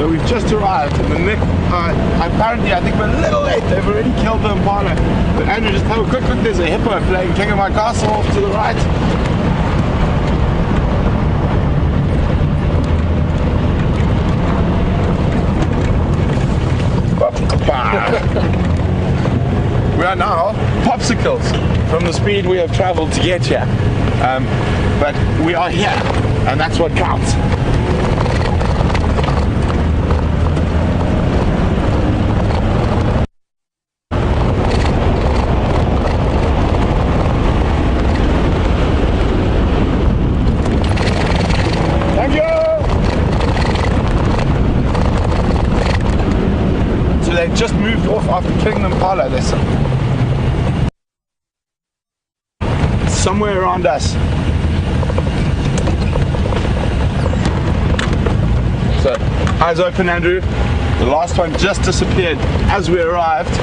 So we've just arrived and the Nick, apparently I think we're a little late, they've already killed the impala. But Andrew, just have a quick look, there's a hippo playing King of My Castle off to the right. We are now popsicles from the speed we have traveled to get here. But we are here, and that's what counts. Thank you! So they just moved off after killing the impala. There's somewhere around us. So, eyes open, Andrew. The last one just disappeared as we arrived.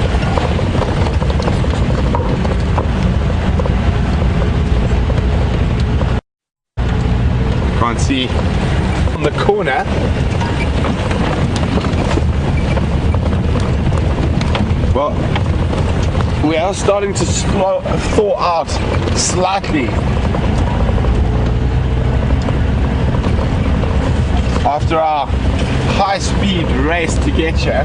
Can't see on the corner. Well, we are starting to thaw out slightly after our high-speed race to get here.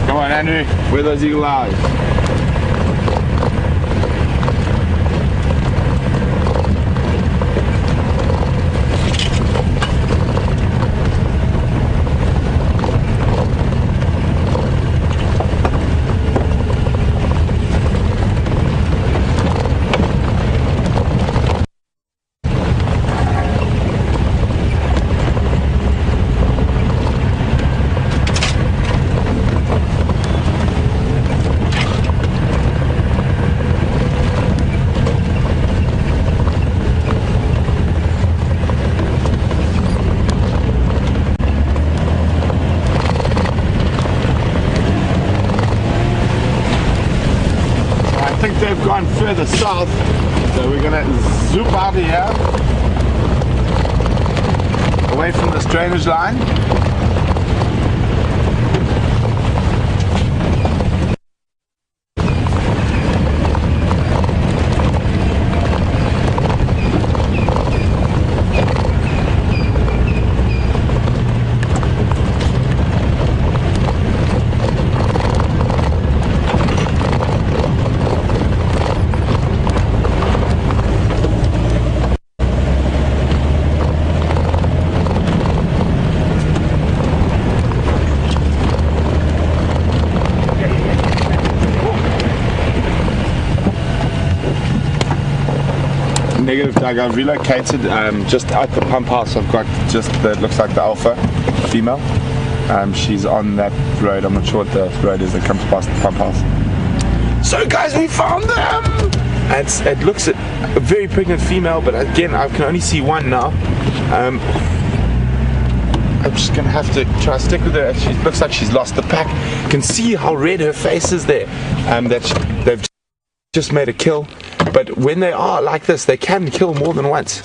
Come on, Andrew, where are those eagle eyes? I think they've gone further south, so we're gonna zoom out of here, away from this drainage line. Negative, Doug. I've relocated just at the pump house. I've got just that looks like the alpha female. She's on that road. I'm not sure what the road is that comes past the pump house. So guys, we found them! It looks a very pregnant female, but again, I can only see one now. I'm just gonna have to try to stick with her. She looks like she's lost the pack. You can see how red her face is there. They've just made a kill. But when they are like this, they can kill more than once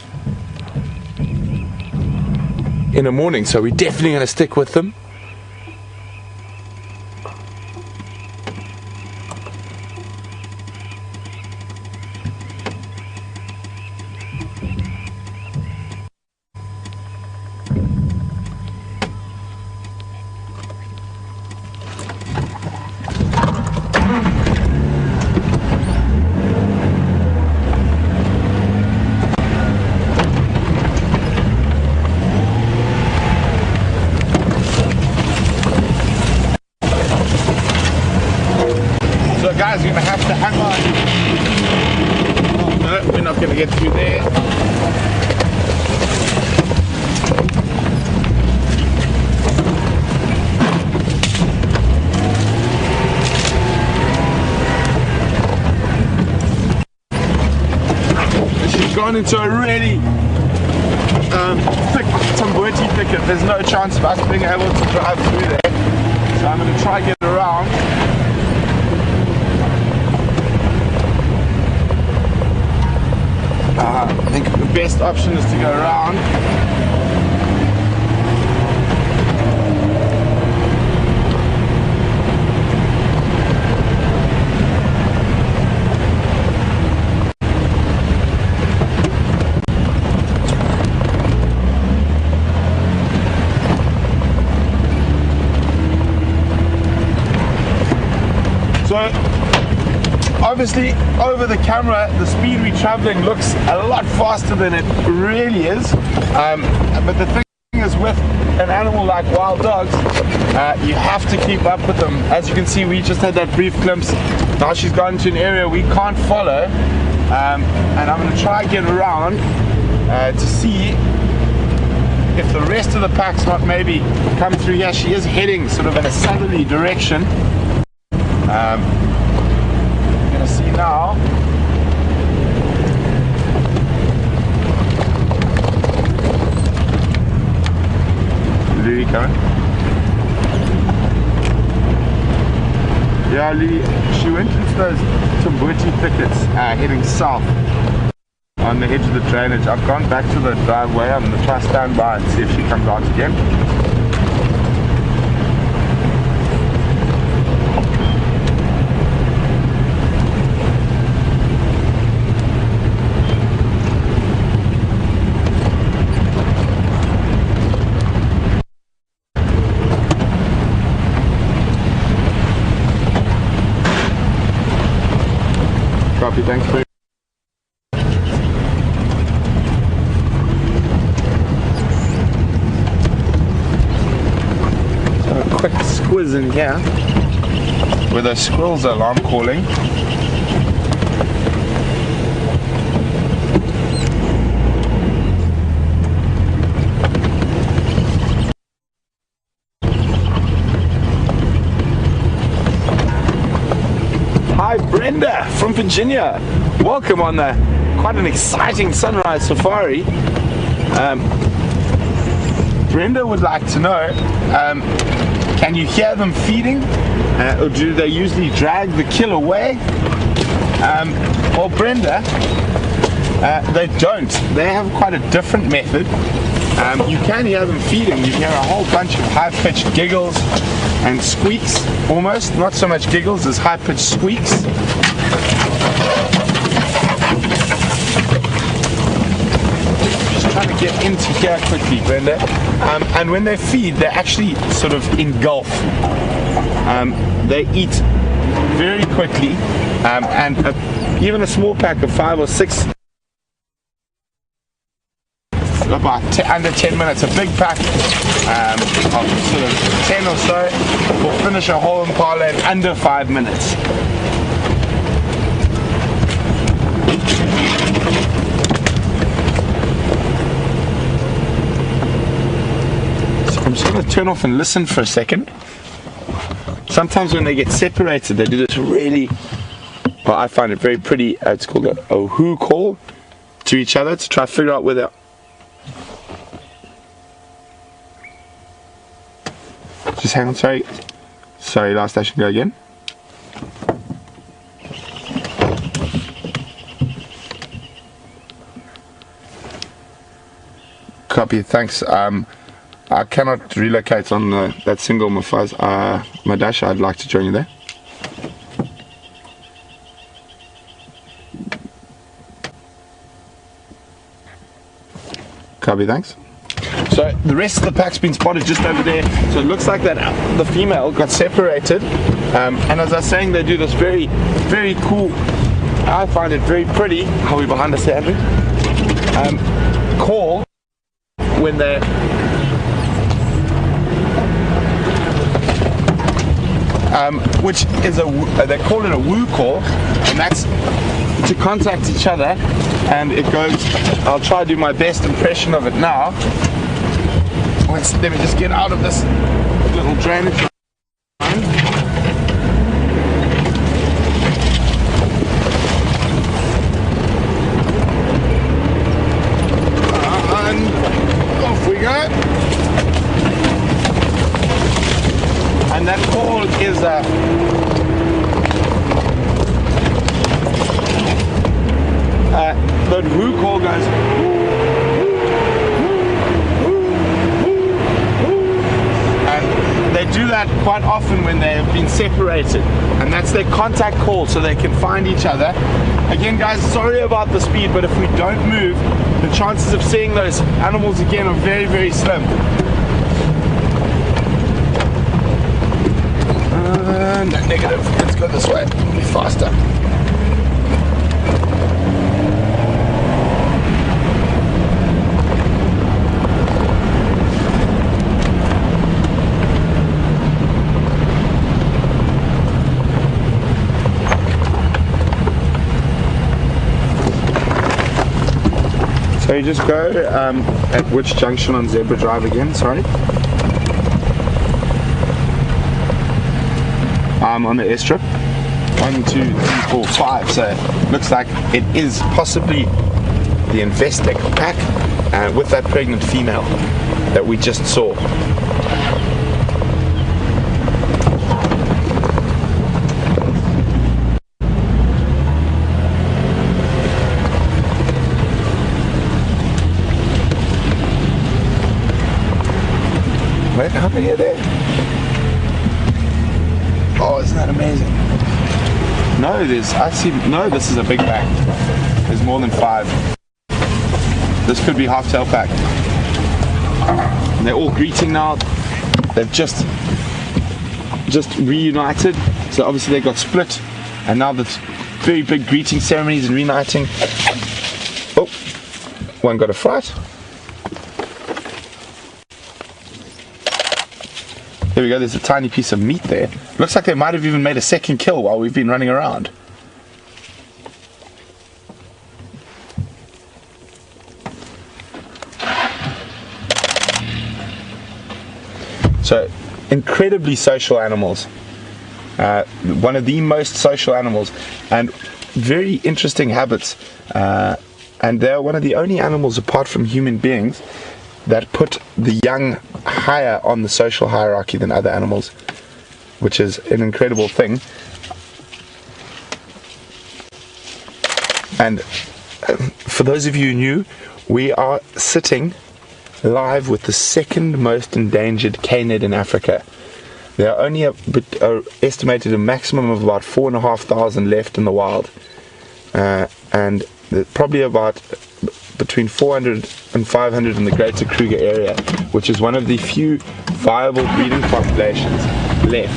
in the morning, so we're definitely going to stick with them. Guys, we're going to have to hang on. Oh, no, we're not going to get through there. She's gone into a really thick Tambueti thicket. There's no chance of us being able to drive through there. So I'm going to try and get around. best option is to go around. So obviously over the camera the speed we're traveling looks a lot faster than it really is, but the thing is, with an animal like wild dogs, you have to keep up with them. As you can see, we just had that brief glimpse. Now she's gone to an area we can't follow, and I'm going to try and get around to see if the rest of the pack's not maybe come through here. She is heading sort of in a southerly direction. You're going to see now. Lily coming. Yeah, Lily, she went into those Tumbuti thickets heading south on the edge of the drainage. I've gone back to the driveway. I'm going to try stand by and see if she comes out again. Copy, thanks very much. So a quick squiz in here where those squirrels are alarm calling. Hi Brenda from Virginia. Welcome on quite an exciting sunrise safari. Brenda would like to know, can you hear them feeding, or do they usually drag the kill away? Well Brenda, they don't. They have quite a different method. You can hear them feeding. You hear a whole bunch of high-pitched giggles and squeaks, almost. Not so much giggles as high-pitched squeaks. Just trying to get into here quickly, Brenda. And when they feed, they actually sort of engulf. They eat very quickly, and even a small pack of 5 or 6, about under 10 minutes. A big pack of sort of 10 or so will finish a whole impala in under 5 minutes. So I'm just going to turn off and listen for a second. Sometimes when they get separated, they do this really, well, I find it very pretty. It's called a who call to each other to try to figure out where they're. Just hang on, sorry, last station, go again. Copy, thanks. I cannot relocate on that single Madasha. I'd like to join you there. Copy, thanks. So the rest of the pack's been spotted just over there. So it looks like that the female got separated. And as I was saying, they do this very, very cool, I find it very pretty. Are we behind us there, Andrew? Call when they which is they call it a woo call, and that's to contact each other. And it goes, I'll try to do my best impression of it now. Let me just get out of this little drainage. And off we go. And that call is the woo call goes. quite often when they have been separated, and that's their contact call so they can find each other. Again guys, sorry about the speed, but if we don't move, the chances of seeing those animals again are very, very slim. No, negative. Let's go this way. It'll be faster. So you just go at which junction on Zebra Drive again? Sorry. On the airstrip. 1, 2, 3, 4, 5. So looks like it is possibly the Investec pack with that pregnant female that we just saw. Wait, how many are there? Oh, isn't that amazing? No, this is a big pack. There's more than 5. This could be half-tail pack. And they're all greeting now. They've just reunited. So obviously they got split, and now there's very big greeting ceremonies and reuniting. Oh, one got a fright. There we go, there's a tiny piece of meat there. Looks like they might have even made a second kill while we've been running around. So, incredibly social animals. One of the most social animals, and very interesting habits. And they're one of the only animals apart from human beings that put the young higher on the social hierarchy than other animals, which is an incredible thing. And for those of you who knew, we are sitting live with the second most endangered canid in Africa. There are only estimated a maximum of about 4,500 left in the wild, and probably about between 400 and 500 in the greater Kruger area, which is one of the few viable breeding populations left.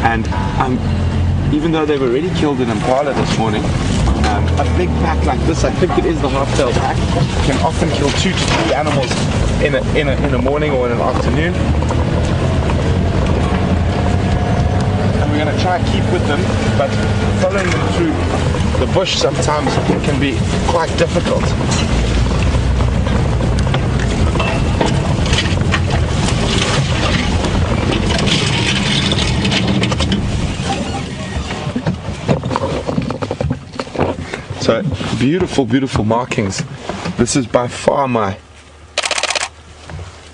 And even though they've already killed an impala this morning, a big pack like this, I think it is the half-tail pack, can often kill 2 to 3 animals in a morning or in an afternoon. And we're going to try and keep with them, but following them through the bush sometimes can be quite difficult. So beautiful, beautiful markings. This is by far my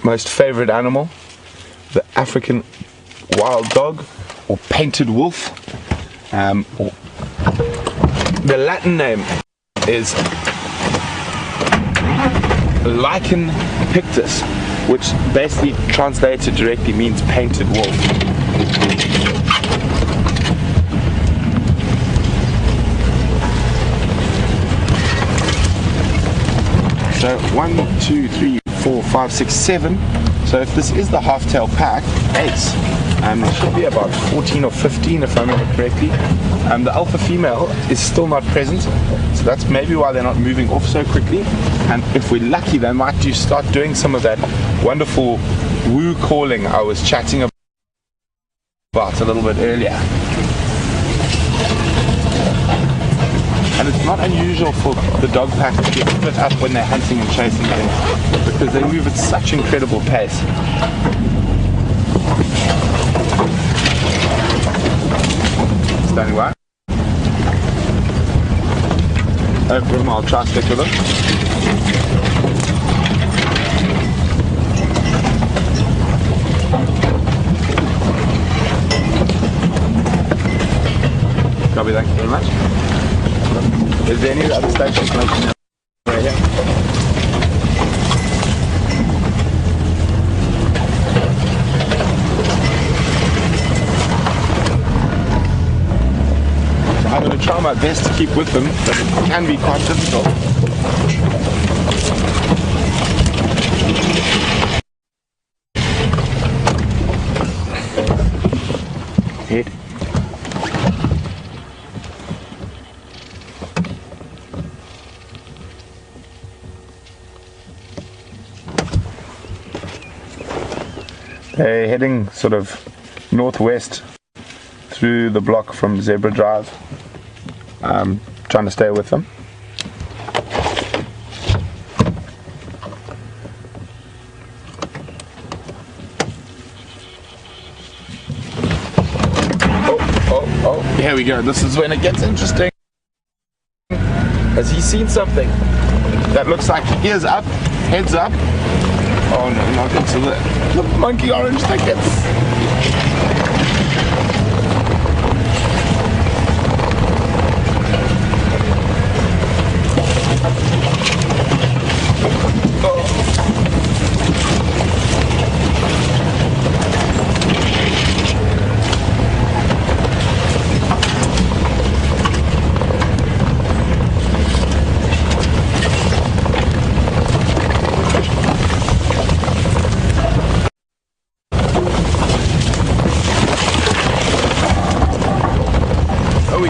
most favorite animal, the African wild dog or painted wolf. Or the Latin name is Lichen pictus, which basically translated directly means painted wolf. So 1, 2, 3, 4, 5, 6, 7. So if this is the half-tail pack, 8. There should be about 14 or 15 if I remember correctly. The alpha female is still not present, so that's maybe why they're not moving off so quickly. And if we're lucky, they might start doing some of that wonderful woo calling I was chatting about a little bit earlier. And it's not unusual for the dog pack to get split up when they're hunting and chasing things, because they move at such incredible pace. Standing by. Over him, I'll try to stick with him. Copy, thank you very much. Is there any other station information right here? going to try my best to keep with them, but it can be quite difficult. Head. They're heading sort of northwest through the block from Zebra Drive. Trying to stay with them. Oh, here we go. This is when it gets interesting. Has he seen something that looks like ears up, heads up? Oh no, not into the monkey orange thickets.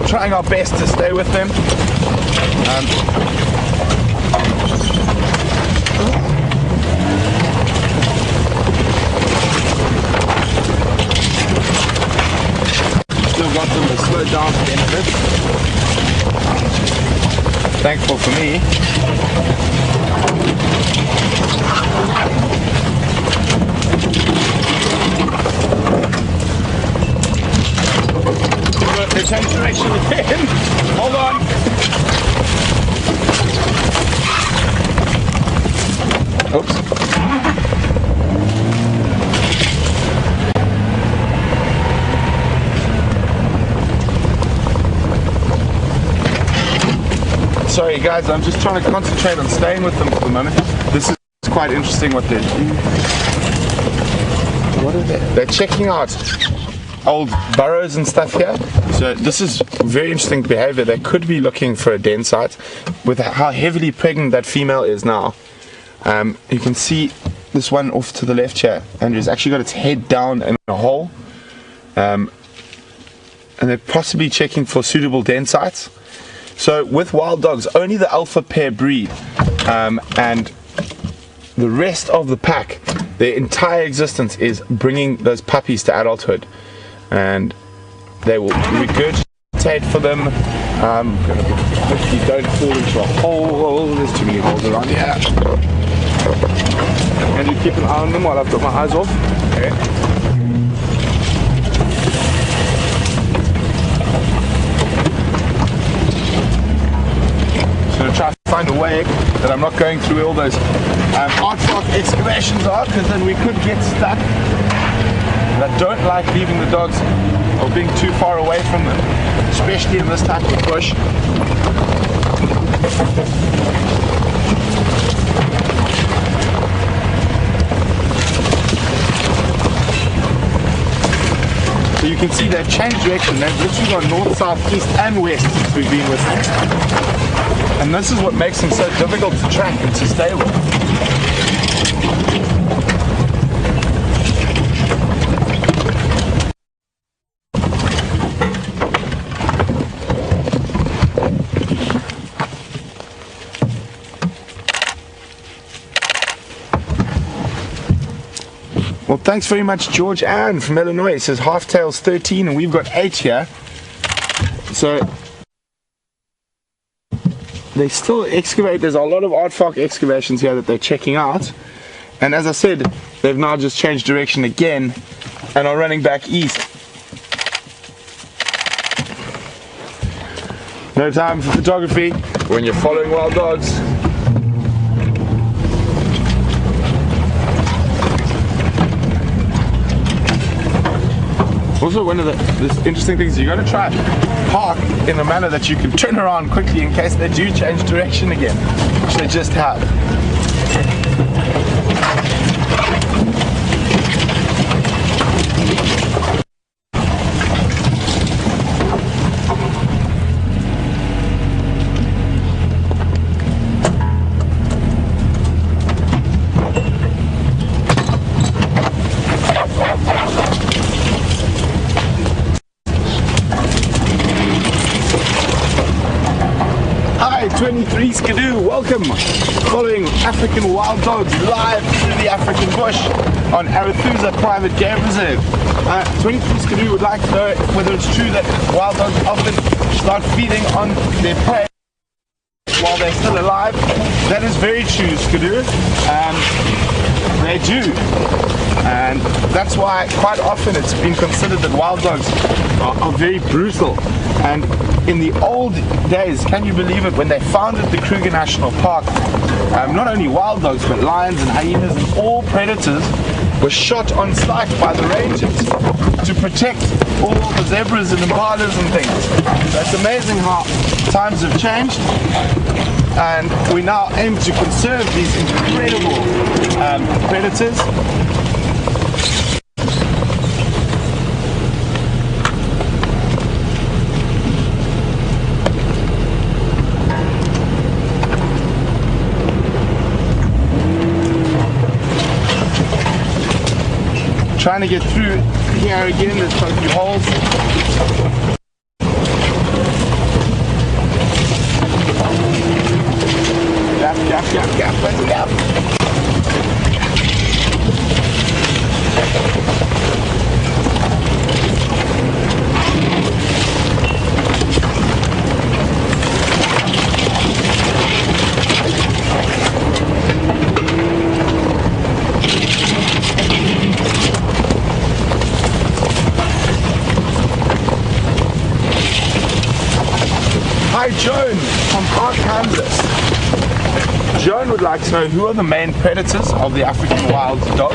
Trying our best to stay with them. Still got them to slow down for the end of it. Thankful for me. They changed direction again. Hold on. Oops. Sorry guys, I'm just trying to concentrate on staying with them for the moment. This is quite interesting what they're doing. What are they? They're checking out old burrows and stuff here. So this is very interesting behavior. They could be looking for a den site. With how heavily pregnant that female is now, you can see this one off to the left here. Andrew's actually got its head down in a hole, and they're possibly checking for suitable den sites. So with wild dogs, only the alpha pair breed, and the rest of the pack, their entire existence is bringing those puppies to adulthood. And they will regurgitate for them. Hopefully don't fall into a hole. There's too many holes around here. And you keep an eye on them while I've got my eyes off. Okay. Just going to try to find a way that I'm not going through all those aardvark excavations are, because then we could get stuck. I don't like leaving the dogs or being too far away from them, especially in this type of bush. So you can see they've changed direction. They've literally gone north, south, east and west since we've been with them. And this is what makes them so difficult to track and to stay with. Well, thanks very much, George Ann from Illinois. It says half-tails 13 and we've got 8 here. So they still excavate. There's a lot of aardvark excavations here that they're checking out. And as I said, they've now just changed direction again and are running back east. No time for photography when you're following wild dogs. Also, one of the interesting things is you got to try park in a manner that you can turn around quickly in case they do change direction again, which they just have. Hi, 23 Skidoo, welcome. Following African wild dogs live through the African bush on Arathusa Private Game Reserve. 23 Skidoo would like to know whether it's true that wild dogs often start feeding on their prey while they're still alive. That is very true, Skidoo. They do. And that's why quite often it's been considered that wild dogs are very brutal. And in the old days, can you believe it, when they founded the Kruger National Park, not only wild dogs but lions and hyenas and all predators were shot on sight by the rangers to protect all the zebras and impalas and things. So it's amazing how times have changed, and we now aim to conserve these incredible predators. Trying to get through here again, there's quite a few holes. Gap. Hi Joan from Park, Kansas. Joan would like to know who are the main predators of the African wild dog.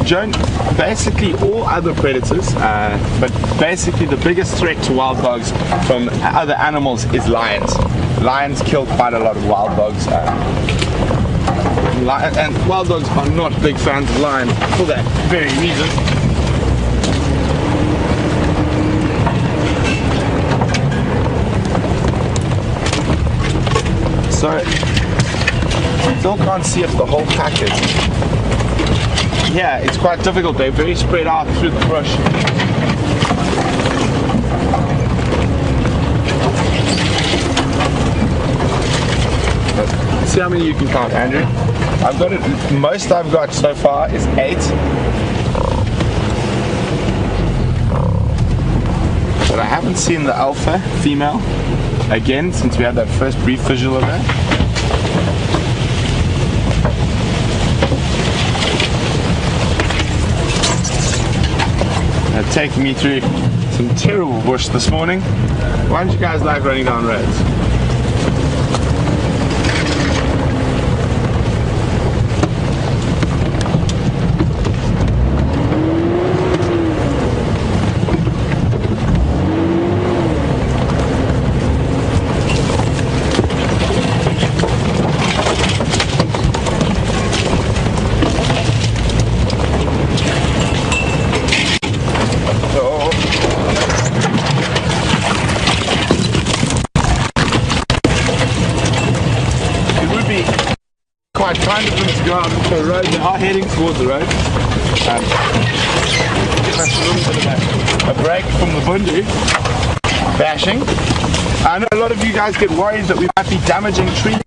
Joan, basically all other predators, but basically the biggest threat to wild dogs from other animals is lions. Lions kill quite a lot of wild dogs. And wild dogs are not big fans of lions for that very reason. So, still can't see if the whole pack is. Yeah, it's quite difficult. They're very spread out through the brush. Let's see how many you can count, Andrew. I've got it. Most I've got so far is 8. But I haven't seen the alpha female. Again, since we had that first brief visual of her. Taking me through some terrible bush this morning. Why don't you guys like running down roads? Quite kind of them to go out onto the road. They are heading towards the road. That's a little bit of a break from the bundu bashing. I know a lot of you guys get worried that we might be damaging trees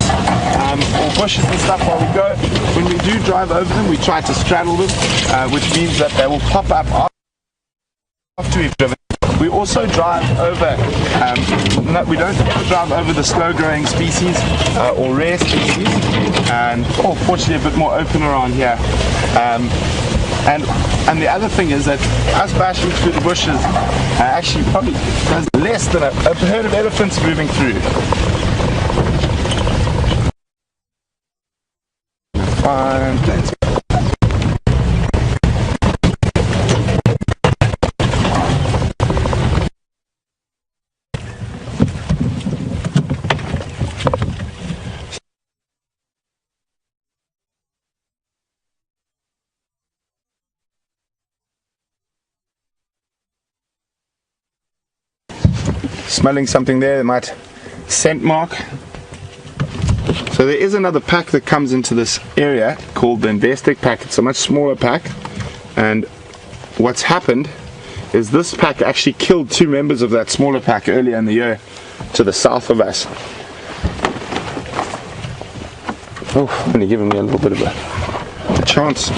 or bushes and stuff while we go. When we do drive over them, we try to straddle them, which means that they will pop up after we've driven. We also drive over, we don't drive over the slow-growing species or rare species, and fortunately a bit more open around here. And the other thing is that us bashing through the bushes actually probably does less than a herd of elephants moving through. Fine, thanks. Smelling something there that might scent mark. So there is another pack that comes into this area called the Investec pack. It's a much smaller pack, and what's happened is this pack actually killed 2 members of that smaller pack earlier in the year. to the south of us. Oh, only giving me a little bit of a chance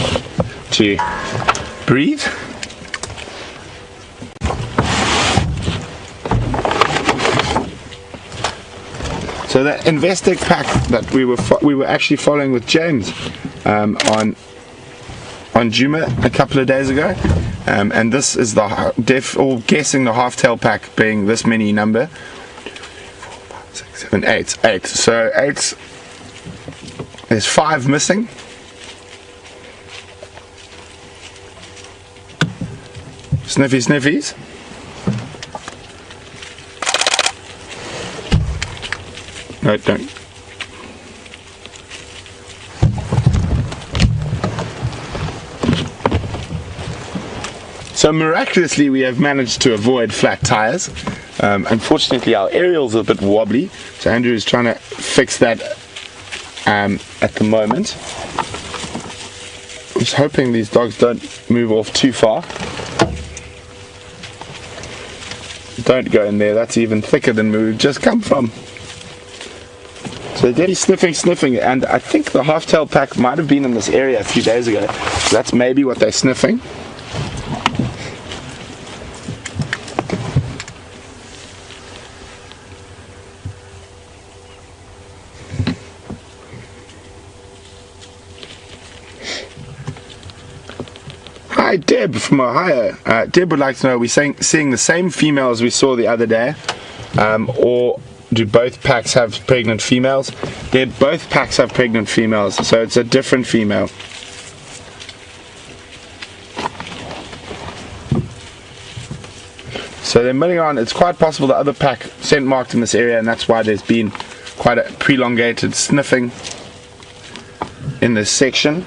to breathe. So that Investec pack that we were actually following with James on Djuma a couple of days ago, and this is the guessing the half tail pack being this many number. 6, 7, 8. So 8. There's 5 missing. Sniffies. No, don't. So miraculously we have managed to avoid flat tires. Unfortunately our aerial's a bit wobbly, so Andrew is trying to fix that at the moment. I'm just hoping these dogs don't move off too far. Don't go in there, that's even thicker than where we've just come from. So they're definitely sniffing, and I think the half-tail pack might have been in this area a few days ago. So that's maybe what they're sniffing. Hi Deb from Ohio. Deb would like to know, are we seeing the same female as we saw the other day, or do both packs have pregnant females? Both packs have pregnant females, so it's a different female. So they're milling on. It's quite possible the other pack scent marked in this area, and that's why there's been quite a prolongated sniffing in this section.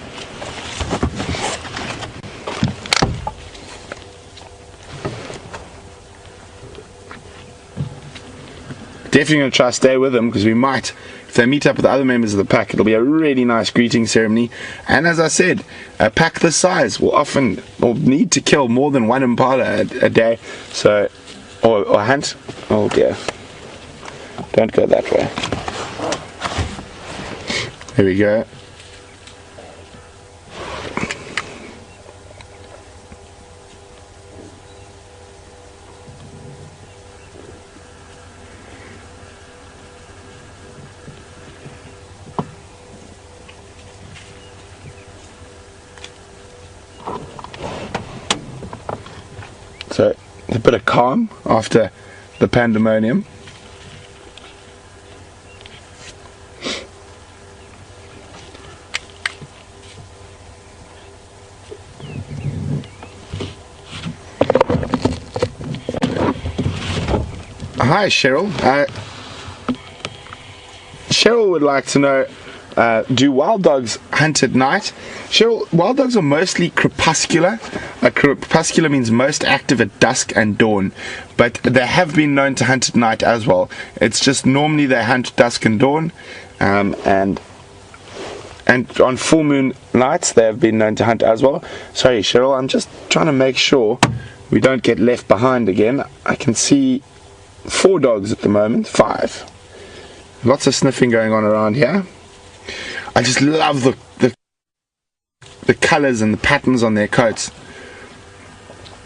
Definitely going to try to stay with them, because we might, if they meet up with the other members of the pack, it'll be a really nice greeting ceremony. And as I said, a pack this size will need to kill more than one impala a day, so or hunt. Oh dear, don't go that way. There we go. So a bit of calm after the pandemonium. Hi Cheryl. Cheryl would like to know, do wild dogs hunt at night? Cheryl, wild dogs are mostly crepuscular. Crepuscular means most active at dusk and dawn, but they have been known to hunt at night as well. It's just normally they hunt dusk and dawn, and on full moon nights they have been known to hunt as well. Sorry Cheryl, I'm just trying to make sure we don't get left behind again. I can see 4 dogs at the moment, 5. Lots of sniffing going on around here. I just love the colours and the patterns on their coats.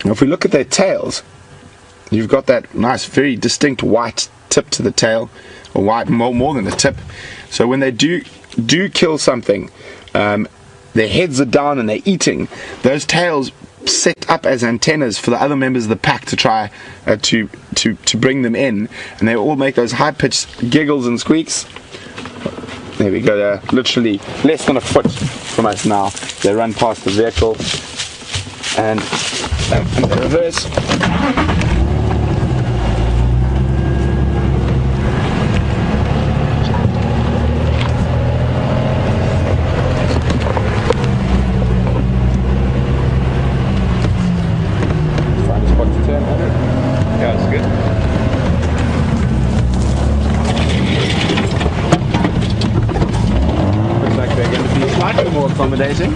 Now, if we look at their tails, you've got that nice, very distinct white tip to the tail, or white, more than a tip. So when they do kill something, their heads are down and they're eating. Those tails set up as antennas for the other members of the pack to try to bring them in, and they all make those high-pitched giggles and squeaks. There we go, they're literally less than a foot from us now. They run past the vehicle and they reverse. Find a spot to turn, yeah, that's good. Slightly more accommodating.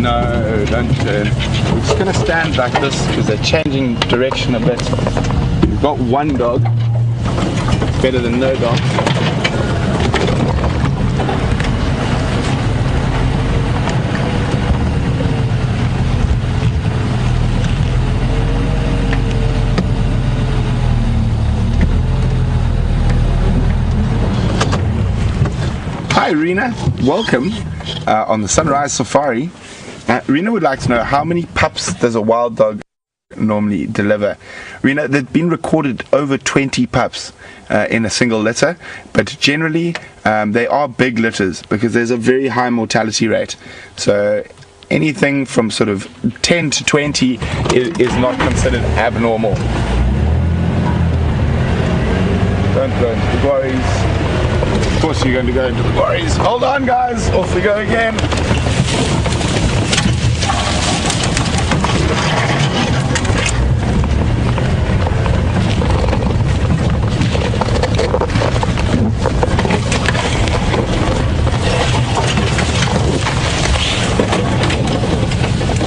No, don't turn. We're just going to stand like this because they're changing direction a bit. We've got one dog better than no dogs. Hi Rena, welcome on the Sunrise Safari. Rena would like to know, how many pups does a wild dog normally deliver? Rena, there've been recorded over 20 pups in a single litter, but generally they are big litters because there's a very high mortality rate. So anything from sort of 10 to 20 is not considered abnormal. Don't go into the quarries. Of course you're going to go into the quarries. Hold on guys, off we go again.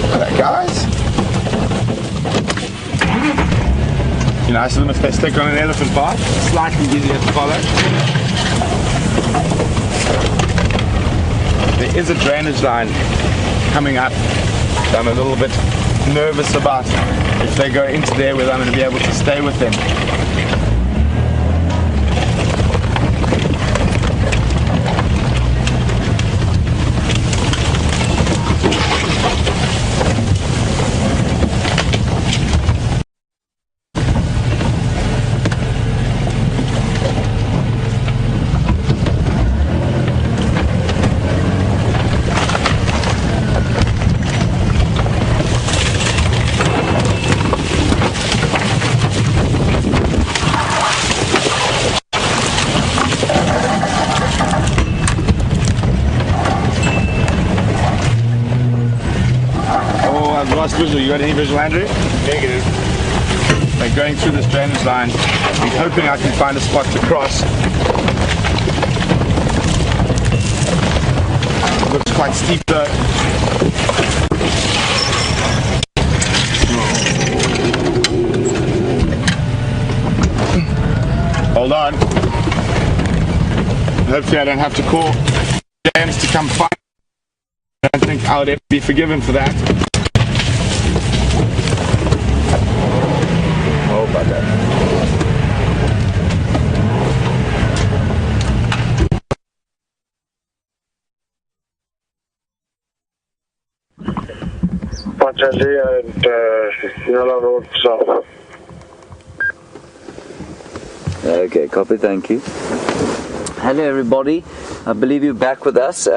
Hello guys. Be nice of them if they stick on an elephant path, slightly easier to follow. There is a drainage line coming up that I'm a little bit nervous about. If they go into there, whether I'm going to be able to stay with them. Visual. You got any visual, Andrew? Negative. Like going through this drainage line, I'm hoping I can find a spot to cross. It looks quite steep though. Hold on. Hopefully I don't have to call James to come find me. I don't think I would ever be forgiven for that. About that. Okay, copy, thank you. Hello everybody, I believe you're back with us.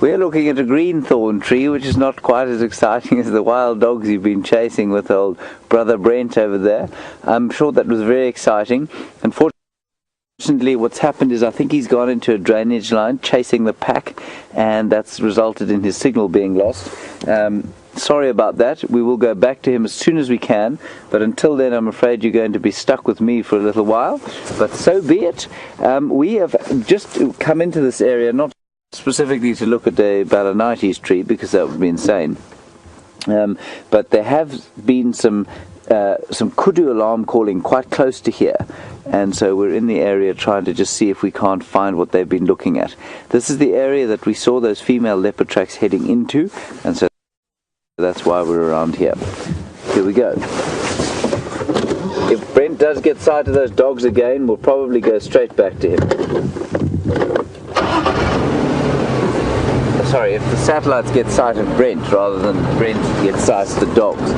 We're looking at a greenthorn tree, which is not quite as exciting as the wild dogs you've been chasing with old brother Brent over there. I'm sure that was very exciting. Unfortunately, what's happened is I think he's gone into a drainage line chasing the pack, and that's resulted in his signal being lost. Sorry about that. We will go back to him as soon as we can, but until then I'm afraid you're going to be stuck with me for a little while, but so be it. We have just come into this area, not specifically to look at the Balanites tree, because that would be insane, but there have been some kudu alarm calling quite close to here, and so we're in the area trying to just see if we can't find what they've been looking at. This is the area that we saw those female leopard tracks heading into, and so that's why we're around here. Here we go. If Brent does get sight of those dogs again, we'll probably go straight back to him. Sorry, if the satellites get sight of Brent rather than Brent gets sight of the dogs.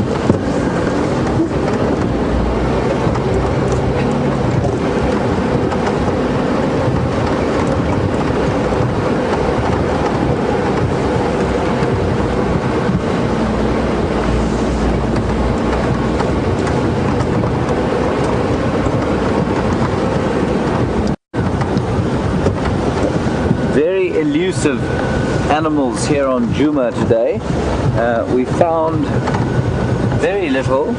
Very elusive animals here on Djuma today. We found very little,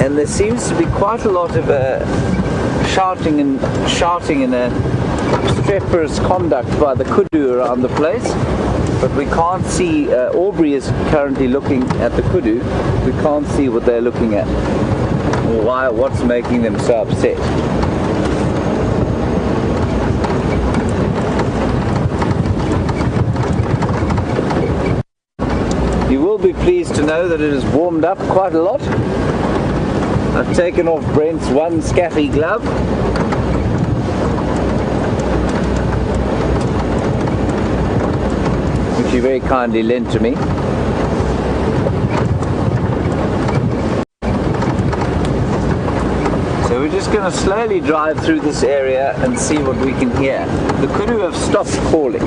and there seems to be quite a lot of shouting and a streperous conduct by the kudu around the place, but we can't see. Aubrey is currently looking at the kudu. We can't see what they're looking at. or what's making them so upset. You will be pleased to know that it has warmed up quite a lot. I've taken off Brent's one scaffy glove. Which he very kindly lent to me. So we're just going to slowly drive through this area and see what we can hear. The kudu have stopped calling.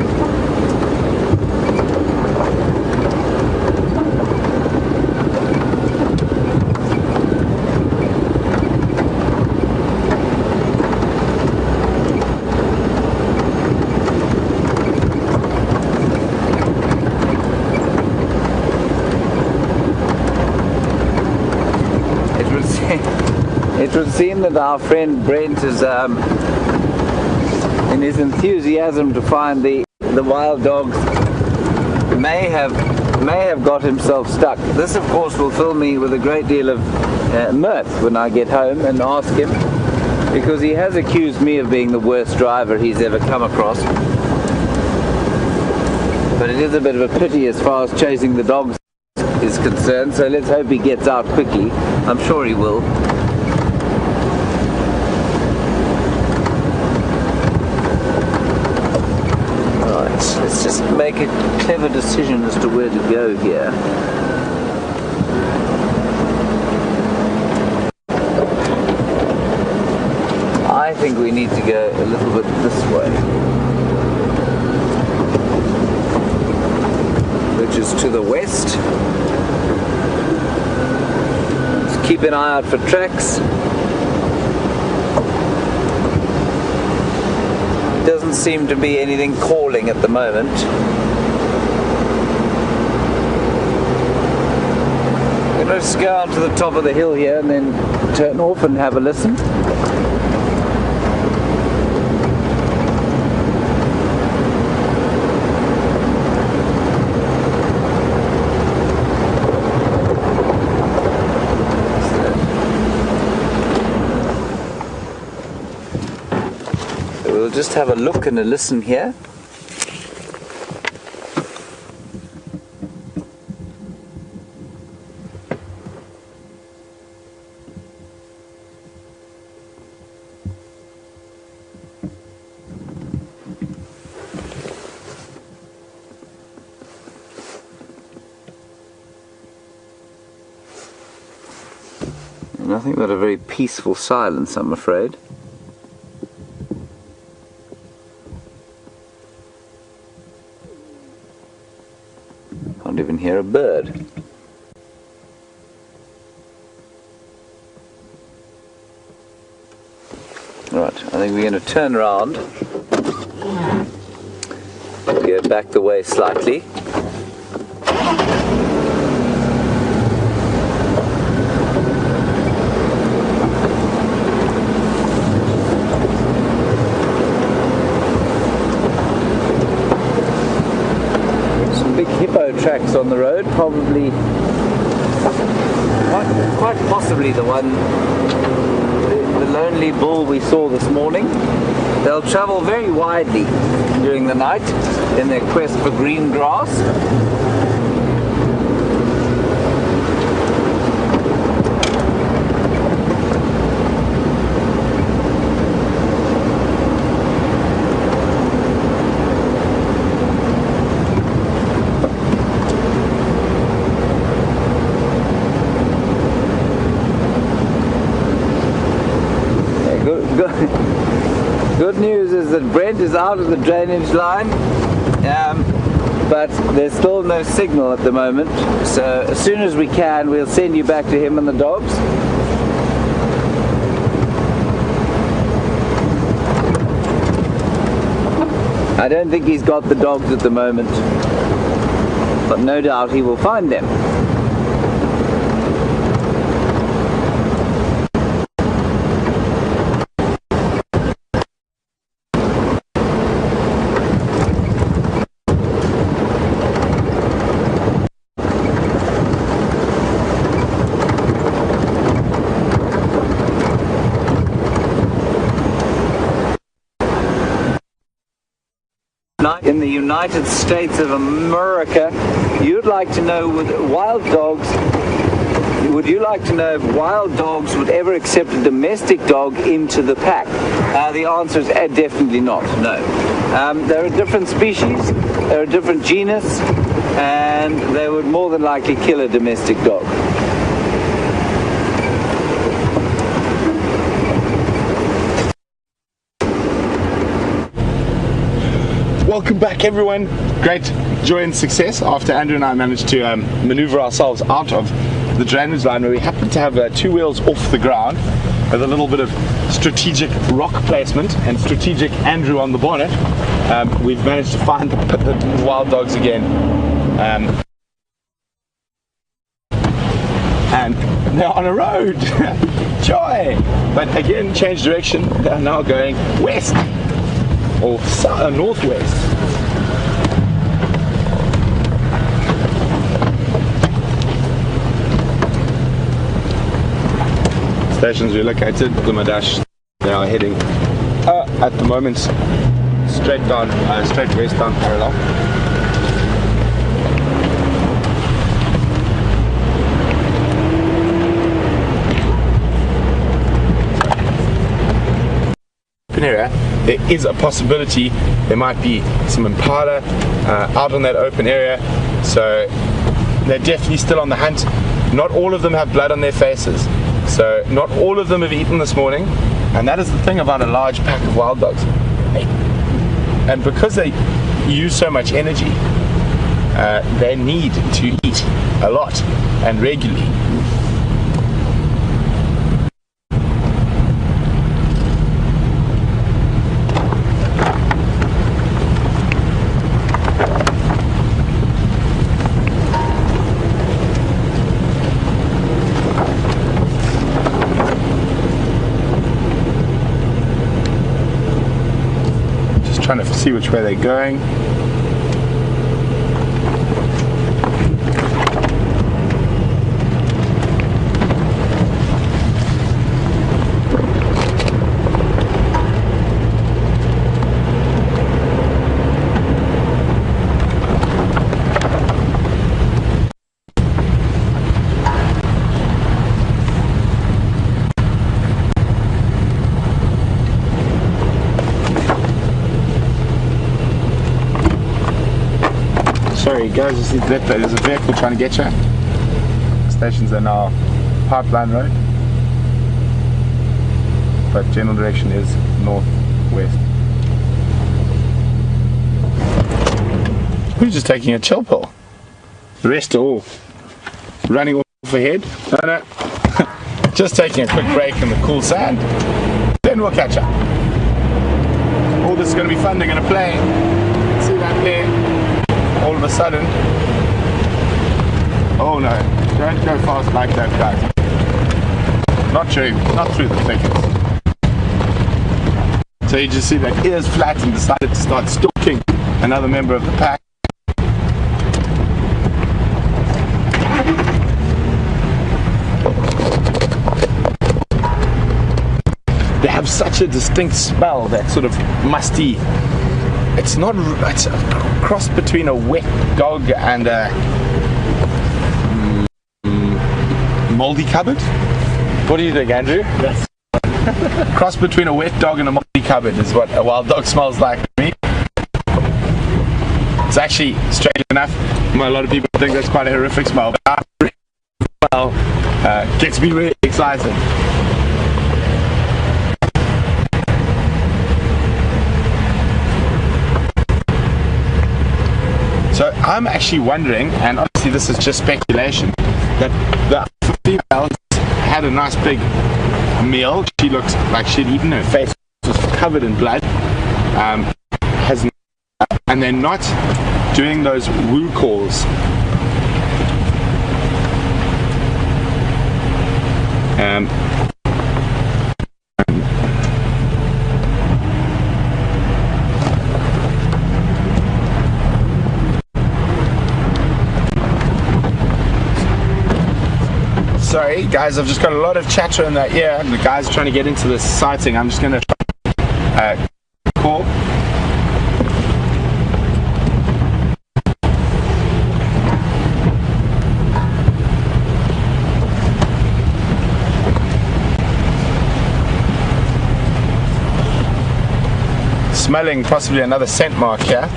It would seem that our friend Brent is, in his enthusiasm to find the wild dogs, may have got himself stuck. This, of course, will fill me with a great deal of mirth when I get home and ask him, because he has accused me of being the worst driver he's ever come across. But it is a bit of a pity as far as chasing the dogs is concerned, so let's hope he gets out quickly. I'm sure he will. Let's just make a clever decision as to where to go here. I think we need to go a little bit this way, which is to the west. Let's keep an eye out for tracks. Doesn't seem to be anything calling at the moment. I'm going to just go on to the top of the hill here and then turn off and have a listen. We'll just have a look and a listen here. Nothing but a very peaceful silence, I'm afraid. Can't even hear a bird. Right, I think we're going to turn around, go back the way slightly. Hippo tracks on the road, probably quite possibly the lonely bull we saw this morning. They'll travel very widely during the night in their quest for green grass. Good news is that Brent is out of the drainage line, but there's still no signal at the moment, so as soon as we can we'll send you back to him and the dogs. I don't think he's got the dogs at the moment, but no doubt he will find them. United States of America. You'd like to know with wild dogs, would you like to know if wild dogs would ever accept a domestic dog into the pack? The answer is definitely not, no. There are different species, there are different genus, and they would more than likely kill a domestic dog. Welcome back, everyone. Great joy and success after Andrew and I managed to maneuver ourselves out of the drainage line, where we happened to have two wheels off the ground with a little bit of strategic rock placement and strategic Andrew on the bonnet. We've managed to find the wild dogs again, and they're on a road. Joy! But again, change direction. They're now going west or northwest. Stations relocated, Djuma dash. They are heading at the moment straight west down parallel. Open area. There is a possibility there might be some impala out on that open area, so they're definitely still on the hunt. Not all of them have blood on their faces. So not all of them have eaten this morning, and that is the thing about a large pack of wild dogs. And because they use so much energy, they need to eat a lot and regularly. Trying to see which way they're going. Sorry guys, you see that there's a vehicle trying to get you. Stations are now Pipeline Road, but general direction is northwest. We're just taking a chill pill. The rest are all running off ahead. No. Just taking a quick break in the cool sand. Then we'll catch up. All this is going to be fun. They're going to play. See that there? All of a sudden, oh no, don't go fast like that, guys. Not through the thickets. So you just see that ears flat and decided to start stalking another member of the pack. They have such a distinct smell, that sort of musty. It's a cross between a wet dog and a moldy cupboard. What do you think, Andrew? Yes. Cross between a wet dog and a moldy cupboard is what a wild dog smells like to me. It's actually, strange enough, a lot of people think that's quite a horrific smell, but gets me really excited. So I'm actually wondering, and obviously this is just speculation, that the female had a nice big meal. She looks like she'd eaten, her face was covered in blood, and they're not doing those woo calls. Sorry guys, I've just got a lot of chatter in the ear. The guy's trying to get into this sighting. I'm just going to call. smelling possibly another scent mark here.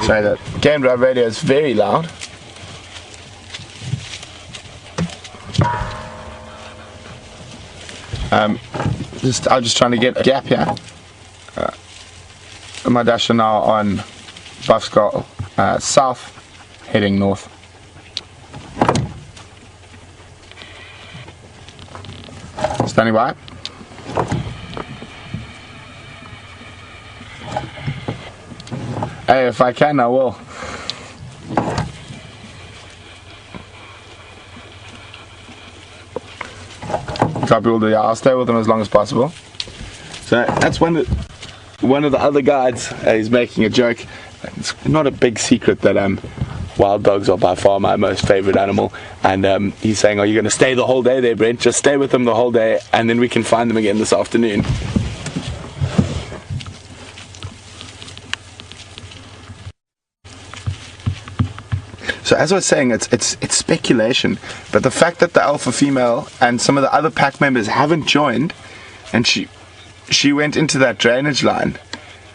Sorry, the game drive radio is very loud. I'm just trying to get a gap here. My dash are now on Buff Skull south, heading north. Standing by. Hey, if I can, I will. Copy all the, I'll stay with them as long as possible. So that's one of the other guides. He's making a joke. It's not a big secret that wild dogs are by far my most favorite animal, and he's saying, are you going to stay the whole day there, Brent? Just stay with them the whole day and then we can find them again this afternoon. So as I was saying, it's speculation, but the fact that the alpha female and some of the other pack members haven't joined, and she went into that drainage line,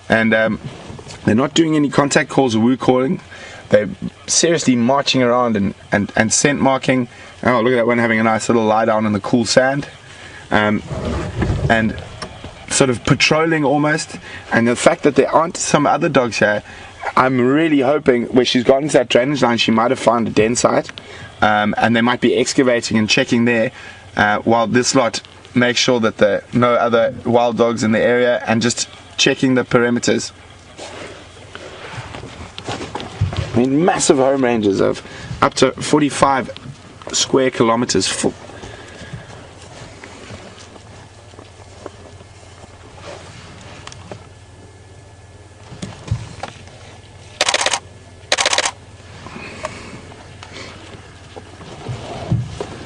and they're not doing any contact calls or woo calling. They're seriously marching around and scent marking. Oh, look at that one having a nice little lie down in the cool sand, and sort of patrolling almost. And the fact that there aren't some other dogs here, I'm really hoping where she's gone into that drainage line, she might have found a den site, and they might be excavating and checking there, while this lot make sure that there are no other wild dogs in the area and just checking the perimeters. I mean, massive home ranges of up to 45 square kilometers full.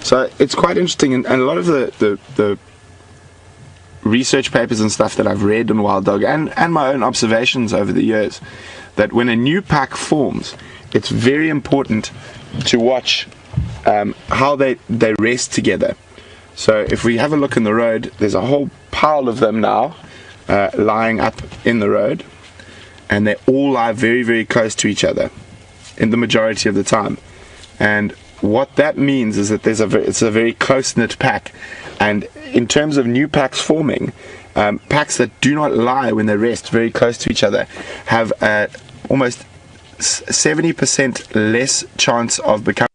So it's quite interesting, and a lot of the research papers and stuff that I've read on wild dog and my own observations over the years, that when a new pack forms, it's very important to watch how they rest together. So if we have a look in the road, there's a whole pile of them now lying up in the road, and they all lie very, very close to each other in the majority of the time. And what that means is that it's a very close-knit pack, and in terms of new packs forming, packs that do not lie when they rest very close to each other have almost 70% less chance of becoming.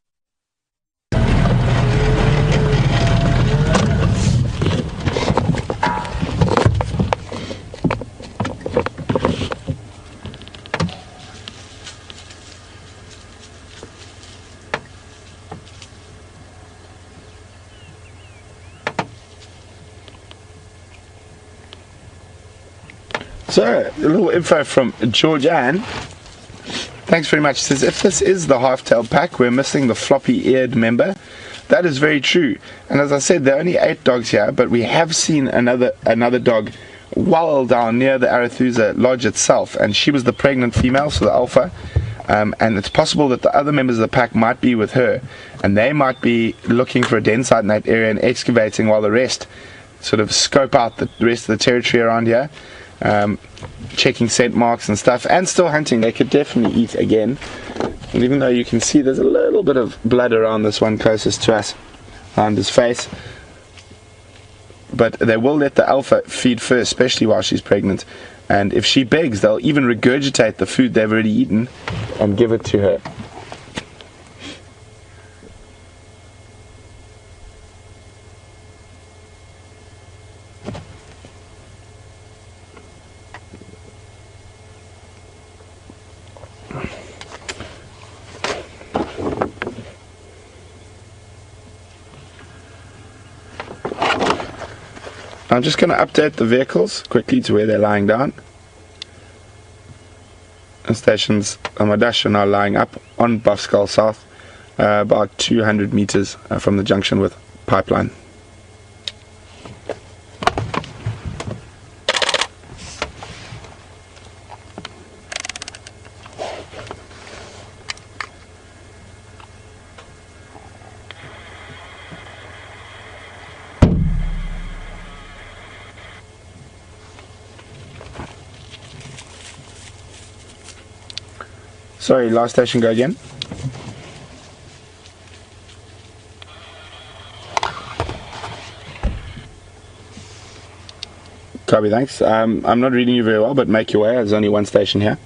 So, a little info from Georgianne. Thanks very much. It says, if this is the half-tailed pack, we're missing the floppy-eared member. That is very true. And as I said, there are only 8 dogs here, but we have seen another dog well down near the Arathusa Lodge itself, and she was the pregnant female, so the alpha. And it's possible that the other members of the pack might be with her, and they might be looking for a den site in that area and excavating while the rest sort of scope out the rest of the territory around here. Checking scent marks and stuff, and still hunting. They could definitely eat again. And even though you can see there's a little bit of blood around this one closest to us, around his face, but they will let the alpha feed first, especially while she's pregnant. And if she begs, they'll even regurgitate the food they've already eaten and give it to her. I'm just going to update the vehicles quickly to where they're lying down. The stations on my dash are now lying up on Buff Skull South, about 200 meters from the junction with Pipeline. Sorry, last station, go again. Copy, thanks. I'm not reading you very well, but make your way. There's only one station here.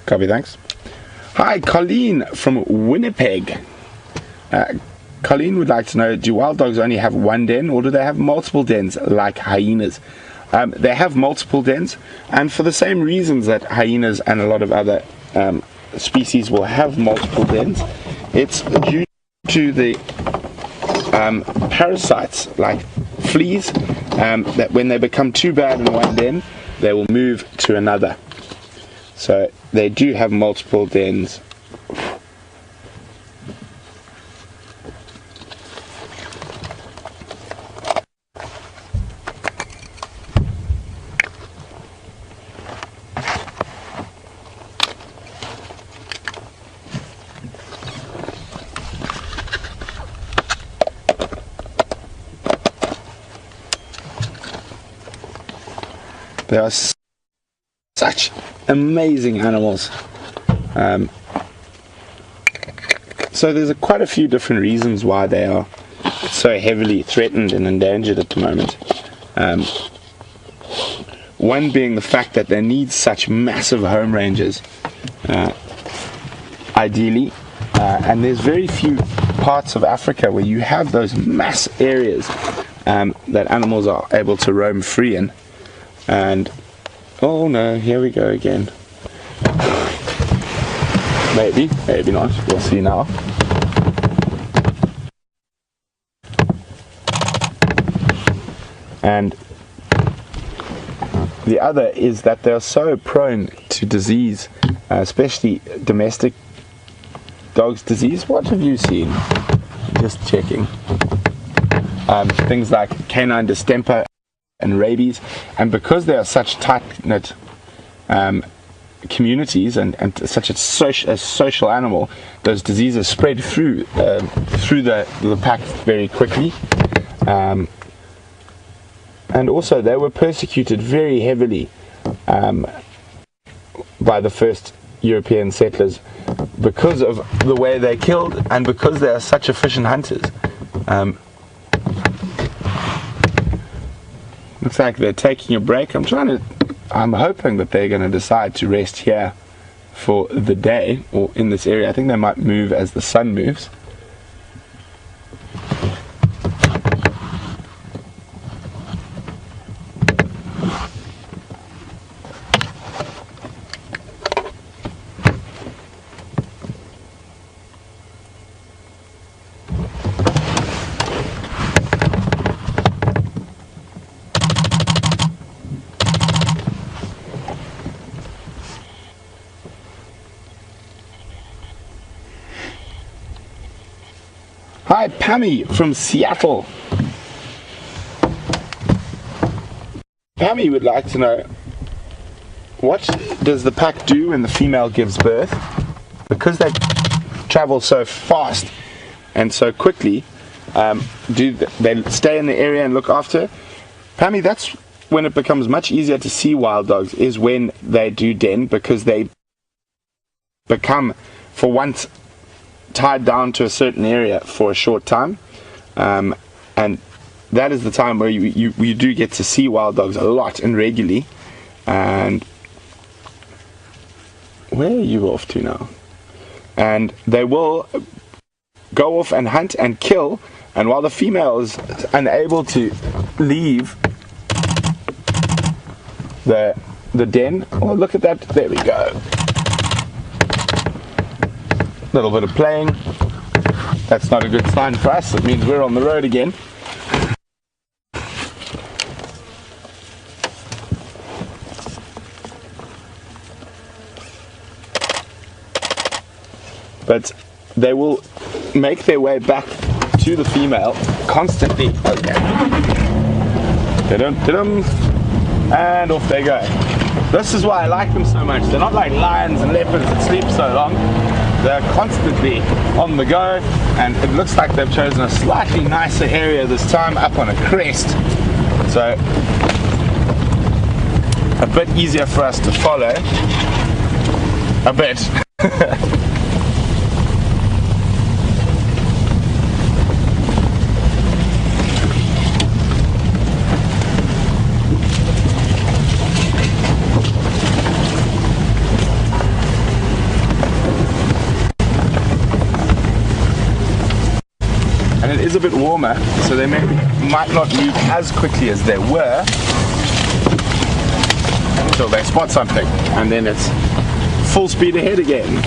Copy, thanks. Hi, Colleen from Winnipeg. Colleen would like to know, do wild dogs only have one den, or do they have multiple dens like hyenas? They have multiple dens, and for the same reasons that hyenas and a lot of other species will have multiple dens, it's due to the parasites like fleas, that when they become too bad in one den, they will move to another. So they do have multiple dens. They are such amazing animals. So there's quite a few different reasons why they are so heavily threatened and endangered at the moment. One being the fact that they need such massive home ranges, ideally, and there's very few parts of Africa where you have those mass areas that animals are able to roam free in. And oh no, here we go again. Maybe not, we'll see now. And the other is that they're so prone to disease, especially domestic dogs' disease. What have you seen? Just checking. Things like canine distemper and rabies, and because they are such tight-knit communities and such a social animal, those diseases spread through the pack very quickly. And also they were persecuted very heavily by the first European settlers because of the way they killed and because they are such efficient hunters. Looks like they're taking a break. I'm hoping that they're going to decide to rest here for the day, or in this area. I think they might move as the sun moves. Hi, Pammy from Seattle. Pammy would like to know, what does the pack do when the female gives birth? Because they travel so fast and so quickly, do they stay in the area and look after her? Pammy, that's when it becomes much easier to see wild dogs, is when they do den, because they become, for once, tied down to a certain area for a short time, and that is the time where you do get to see wild dogs a lot and regularly. And where are you off to now? And they will go off and hunt and kill, and while the female is unable to leave the den, oh look at that, there we go. Little bit of playing. That's not a good sign for us. It means we're on the road again. But they will make their way back to the female constantly. Okay. And off they go. This is why I like them so much. They're not like lions and leopards that sleep so long. they're constantly on the go, and it looks like they've chosen a slightly nicer area this time, up on a crest, so a bit easier for us to follow, a bit. And it is a bit warmer, so they might not move as quickly as they were until they spot something, and then it's full speed ahead again.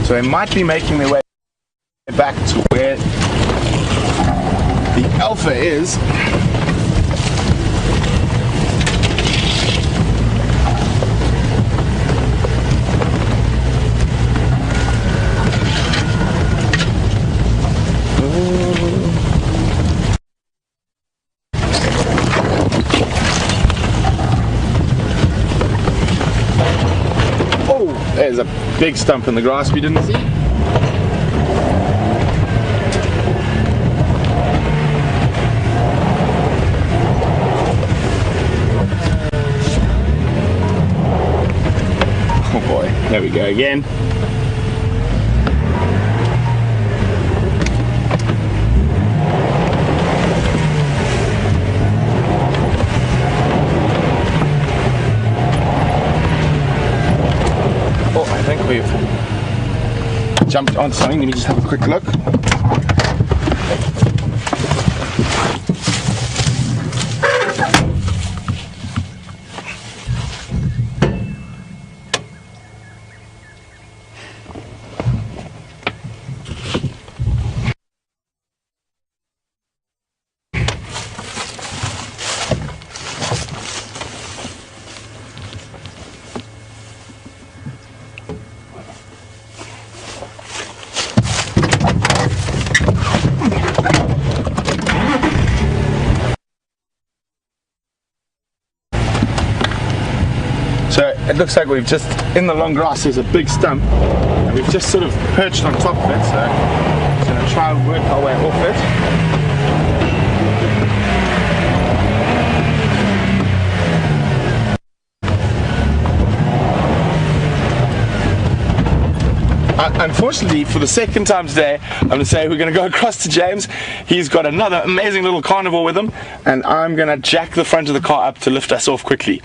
So they might be making their way back to where the alpha is. There's a big stump in the grass we didn't see. Oh boy, there we go again. We've jumped on something. Let me just have a quick look. So it looks like we've just, in the long grass there's a big stump, and we've just sort of perched on top of it, so I'm just going to try and work our way off it. Unfortunately, for the second time today, I'm going to say we're going to go across to James. He's got another amazing little carnivore with him, and I'm going to jack the front of the car up to lift us off quickly.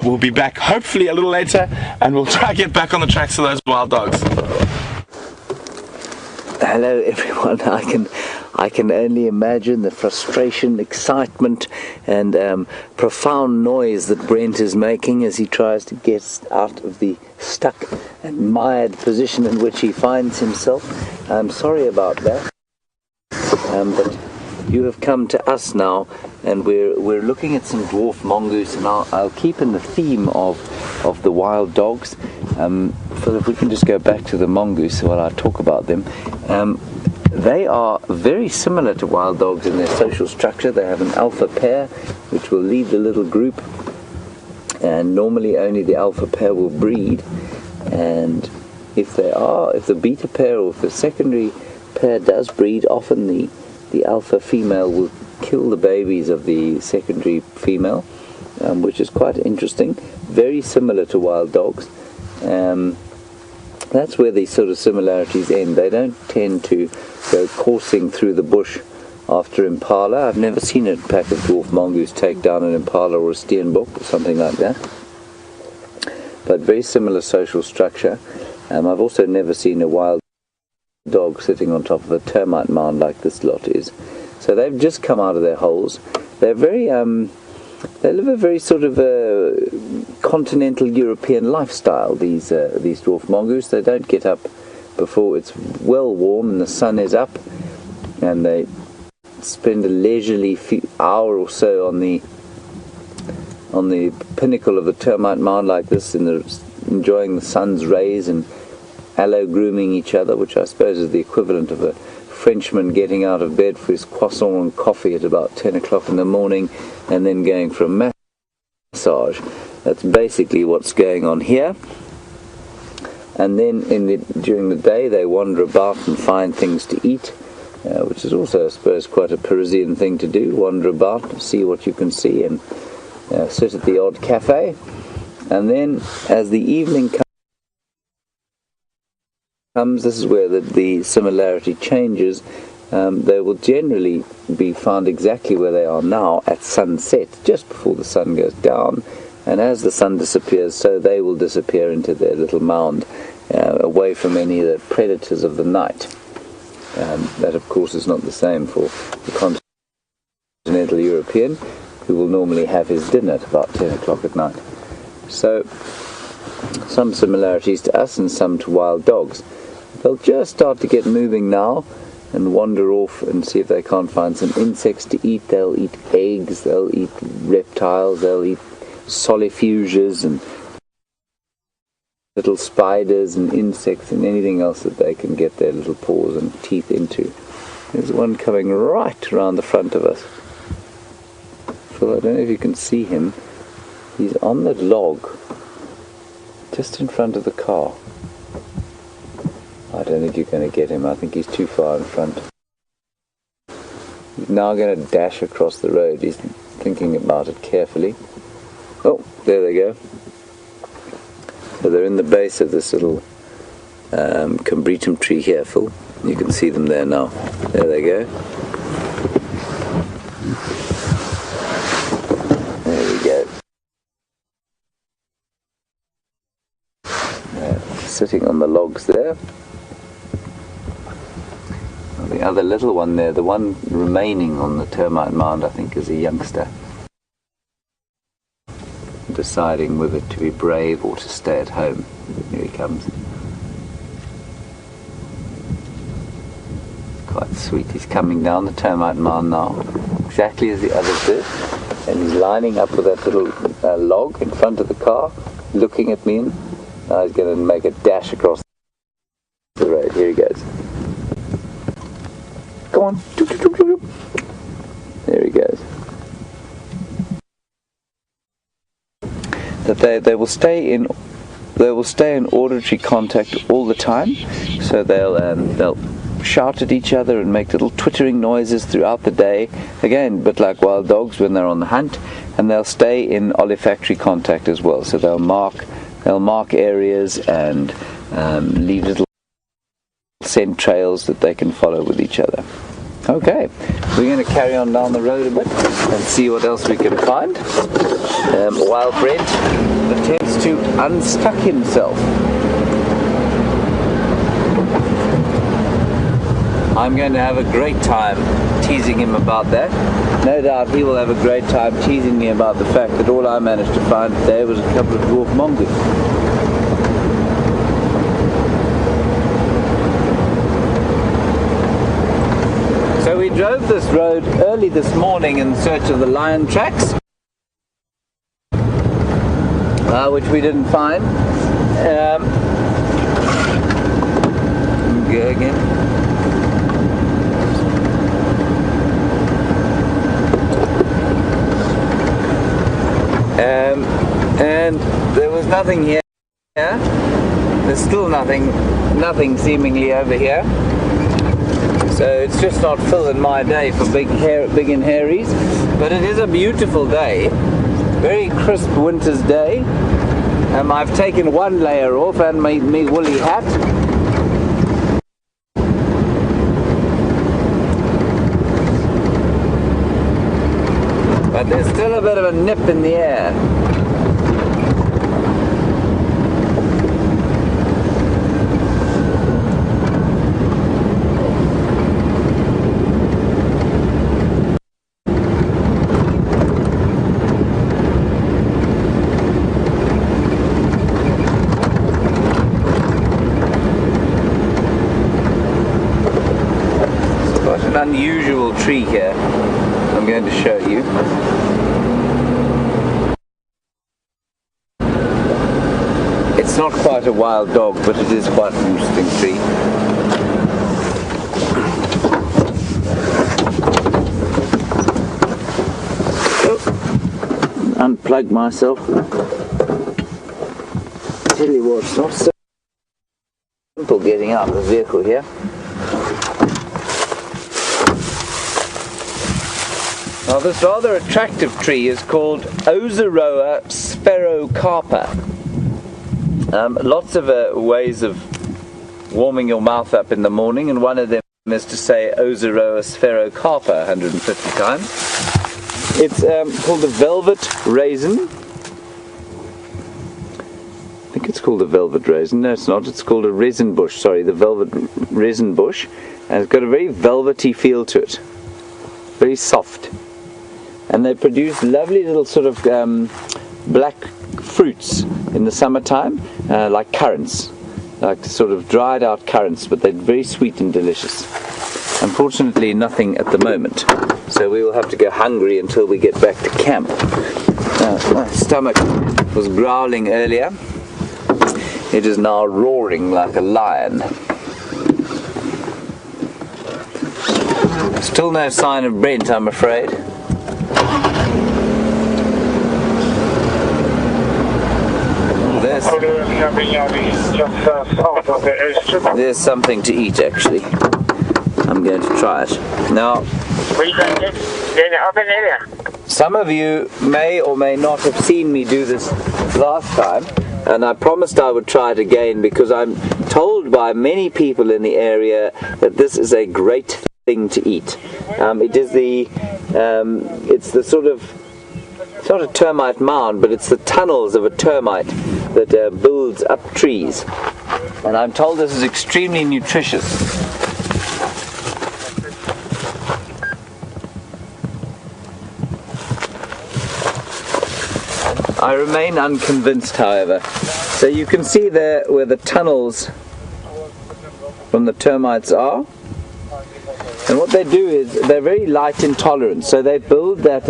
We'll be back hopefully a little later, and we'll try to get back on the tracks of those wild dogs. Hello everyone. I can only imagine the frustration, excitement and profound noise that Brent is making as he tries to get out of the stuck and mired position in which he finds himself. I'm sorry about that, but you have come to us now, and we're looking at some dwarf mongoose, and I'll keep in the theme of the wild dogs. So if we can just go back to the mongoose while I talk about them. They are very similar to wild dogs in their social structure. They have an alpha pair which will lead the little group, and normally only the alpha pair will breed, and if the beta pair or if the secondary pair does breed, often the alpha female will kill the babies of the secondary female, which is quite interesting. Very similar to wild dogs. That's where the sort of similarities end. They don't tend to go coursing through the bush after impala. I've never seen a pack of dwarf mongoose take down an impala or a steenbok or something like that. But very similar social structure. I've also never seen a wild dog sitting on top of a termite mound like this lot is. So they've just come out of their holes. They're very they live a very sort of continental European lifestyle, these dwarf mongoose. They don't get up before it's well warm and the sun is up, and they spend a leisurely hour or so on the pinnacle of the termite mound like this, enjoying the sun's rays and allo grooming each other, which I suppose is the equivalent of a Frenchman getting out of bed for his croissant and coffee at about 10 o'clock in the morning, and then going for a massive massage. That's basically what's going on here. And then during the day they wander about and find things to eat, which is also, I suppose, quite a Parisian thing to do. Wander about, see what you can see, and sit at the odd cafe. And then as the evening comes, this is where the similarity changes. They will generally be found exactly where they are now at sunset, just before the sun goes down. And as the sun disappears, so they will disappear into their little mound, away from any of the predators of the night. That, of course, is not the same for the continental European, who will normally have his dinner at about 10 o'clock at night. So, some similarities to us and some to wild dogs. They'll just start to get moving now and wander off and see if they can't find some insects to eat. They'll eat eggs, they'll eat reptiles, they'll eat solifuges and little spiders and insects and anything else that they can get their little paws and teeth into. There's one coming right around the front of us. Phil, I don't know if you can see him. He's on the log just in front of the car. I don't think you're going to get him. I think he's too far in front. He's now going to dash across the road. He's thinking about it carefully. Oh, there they go. So they're in the base of this little combretum tree here, Phil. You can see them there now. There they go. There we go. Sitting on the logs there. The other little one there, the one remaining on the termite mound, I think is a youngster, deciding whether to be brave or to stay at home. Here he comes. Quite sweet. He's coming down the termite mound now, exactly as the others did, and he's lining up with that little log in front of the car, looking at me. Now he's going to make a dash across the road. Here he goes. Go on. There he goes. That they will stay in auditory contact all the time, so they'll shout at each other and make little twittering noises throughout the day, again, but like wild dogs when they're on the hunt, and they'll stay in olfactory contact as well, so they'll mark areas and leave little scent trails that they can follow with each other. Okay, we're going to carry on down the road a bit and see what else we can find. While Brent attempts to unstuck himself. I'm going to have a great time teasing him about that. No doubt he will have a great time teasing me about the fact that all I managed to find today was a couple of dwarf mongoose. So we drove this road early this morning in search of the lion tracks, which we didn't find. Go again. And there was nothing here. There's still nothing seemingly over here. So it's just not Phil and my day for big and hairies, but it is a beautiful day, very crisp winter's day. I've taken one layer off and my woolly hat. But there's still a bit of a nip in the air. Unusual tree here I'm going to show you. It's not quite a wild dog, but it is quite an interesting tree. unplug myself. Tell you what, it's not so simple getting out of the vehicle here. Now this rather attractive tree is called Ozeroa spherocarpa. Lots of ways of warming your mouth up in the morning, and one of them is to say Ozeroa spherocarpa 150 times. It's called the velvet raisin. I think it's called a velvet raisin. No, it's not. It's called a resin bush. Sorry, the velvet resin bush. And it's got a very velvety feel to it. Very soft. And they produce lovely little sort of black fruits in the summertime, like currants, like sort of dried out currants, but they're very sweet and delicious. Unfortunately nothing at the moment, so we will have to go hungry until we get back to camp. My stomach was growling earlier, it is now roaring like a lion. Still no sign of Brent, I'm afraid. There's something to eat, actually. I'm going to try it. Now, some of you may or may not have seen me do this last time, and I promised I would try it again because I'm told by many people in the area that this is a great thing to eat. It's the sort of, it's not a termite mound, but it's the tunnels of a termite that builds up trees. And I'm told this is extremely nutritious. I remain unconvinced, however. So you can see there where the tunnels from the termites are. And what they do is they're very light intolerant. So they build that.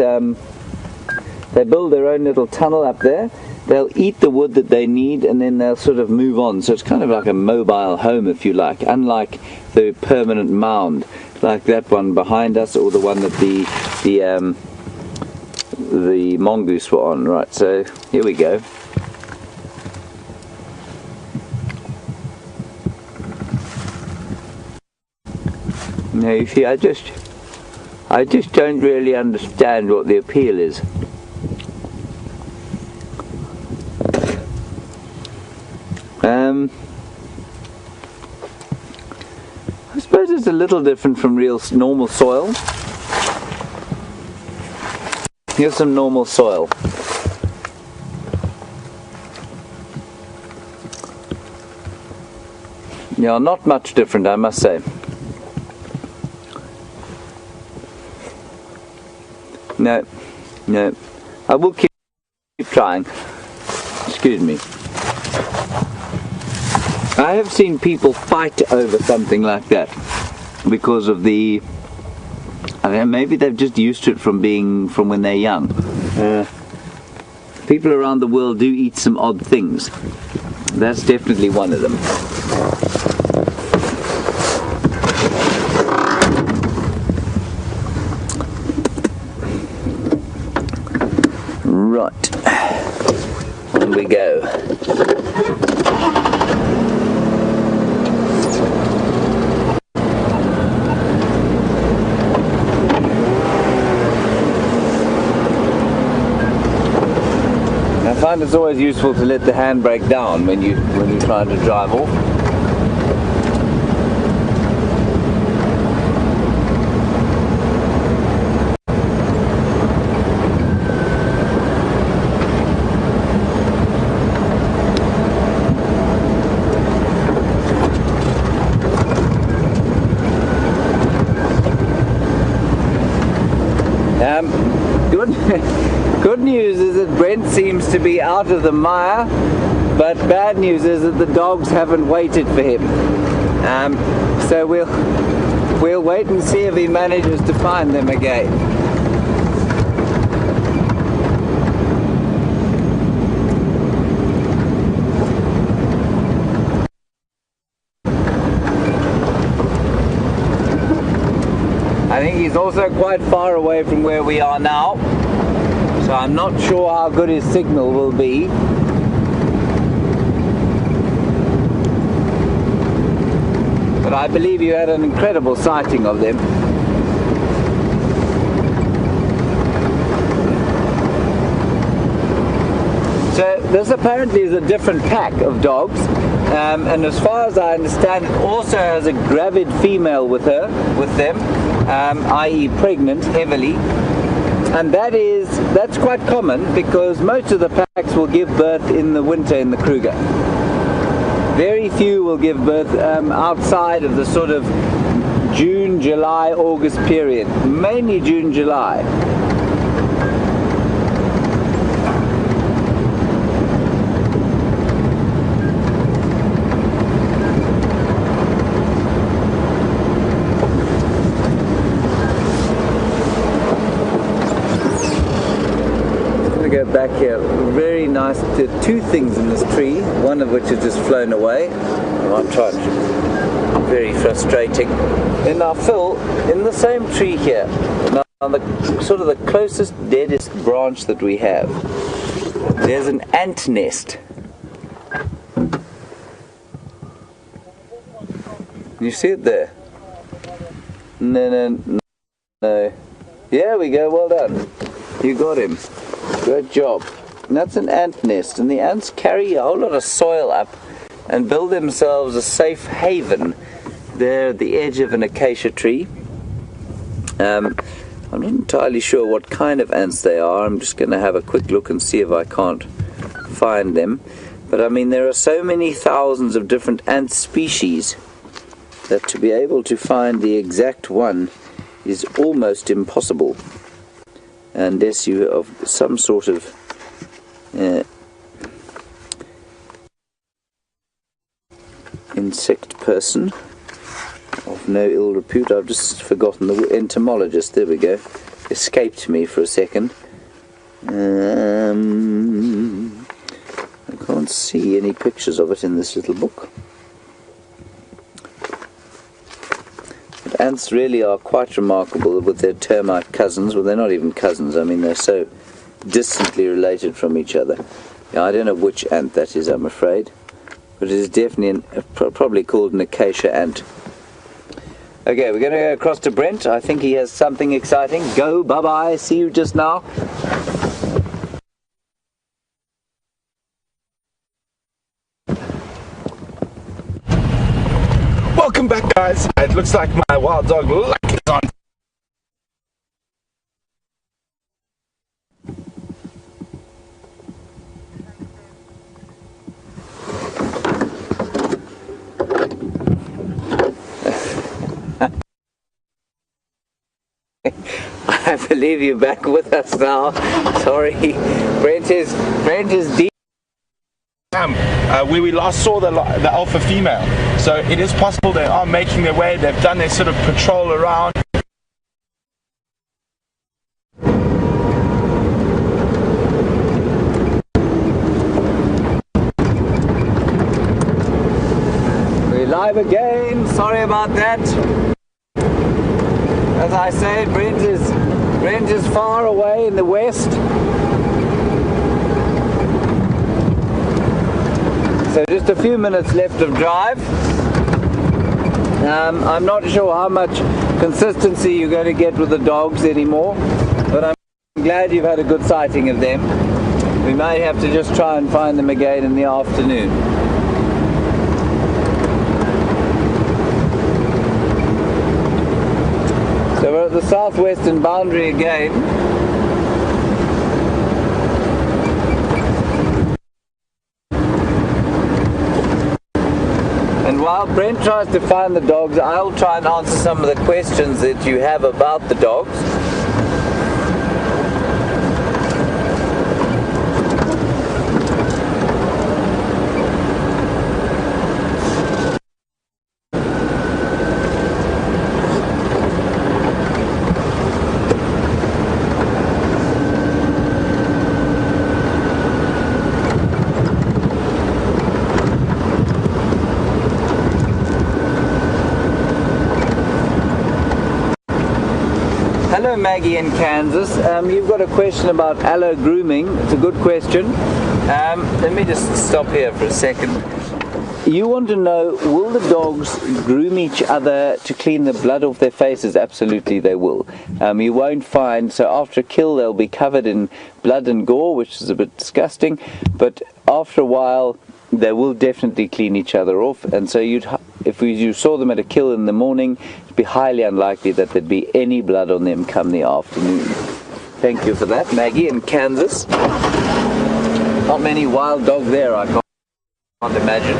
They build their own little tunnel up there. They'll eat the wood that they need, and then they'll sort of move on. So it's kind of like a mobile home, if you like, unlike the permanent mound, like that one behind us, or the one that the mongoose were on. Right, so here we go. Now you see, I just don't really understand what the appeal is. I suppose it's a little different from real normal soil. Here's some normal soil. Yeah, not much different, I must say. No, I will keep trying. Excuse me. I have seen people fight over something like that because of the, I don't know, maybe they've just used to it from when they're young. People around the world do eat some odd things. That's definitely one of them. Right, on we go. I find it's always useful to let the handbrake down when you're trying to drive off. Good news is that Brent seems to be out of the mire, but bad news is that the dogs haven't waited for him. So we'll wait and see if he manages to find them again. I think he's also quite far away from where we are now. So I'm not sure how good his signal will be. But I believe you had an incredible sighting of them. So this apparently is a different pack of dogs, and as far as I understand, it also has a gravid female with them, i.e. pregnant heavily, and that's quite common because most of the packs will give birth in the winter in the Kruger. Very few will give birth outside of the sort of June, July, August period, mainly June, July. Go back here. Very nice. There are two things in this tree, one of which has just flown away. I'm trying to. Very frustrating. And now, Phil, in the same tree here, now the sort of the closest, deadest branch that we have, there's an ant nest. You see it there? No. Yeah, we go. Well done. You got him. Good job. And that's an ant nest, and the ants carry a whole lot of soil up and build themselves a safe haven there at the edge of an acacia tree. I'm not entirely sure what kind of ants they are. I'm just going to have a quick look and see if I can't find them. But I mean, there are so many thousands of different ant species that to be able to find the exact one is almost impossible, unless you are of some sort of insect person of no ill repute. I've just forgotten the entomologist. There we go. Escaped me for a second. I can't see any pictures of it in this little book. But ants really are quite remarkable with their termite cousins. Well, they're not even cousins. I mean, they're so distantly related from each other. Yeah, I don't know which ant that is, I'm afraid. But it is definitely probably called an acacia ant. Okay, we're going to go across to Brent. I think he has something exciting. Go, bye-bye. See you just now. Welcome back, guys. It looks like my wild dog Luck is on. I believe you're back with us now. Sorry, Brent is deep. Where we last saw the alpha female. So it is possible they are making their way. They've done their sort of patrol around. We're live again. Sorry about that. As I say, Brent is far away in the west. So just a few minutes left of drive. I'm not sure how much consistency you're going to get with the dogs anymore, but I'm glad you've had a good sighting of them. We may have to just try and find them again in the afternoon. So we're at the southwestern boundary again. And while Brent tries to find the dogs, I'll try and answer some of the questions that you have about the dogs. Hello Hello Maggie in Kansas. You've got a question about allo grooming. It's a good question. Let me just stop here for a second. You want to know, will the dogs groom each other to clean the blood off their faces? Absolutely they will. You won't find, so after a kill they'll be covered in blood and gore, which is a bit disgusting, but after a while they will definitely clean each other off, and so if you saw them at a kill in the morning, it'd be highly unlikely that there'd be any blood on them come the afternoon. Thank you for that, Maggie in Kansas. Not many wild dogs there, I can't imagine.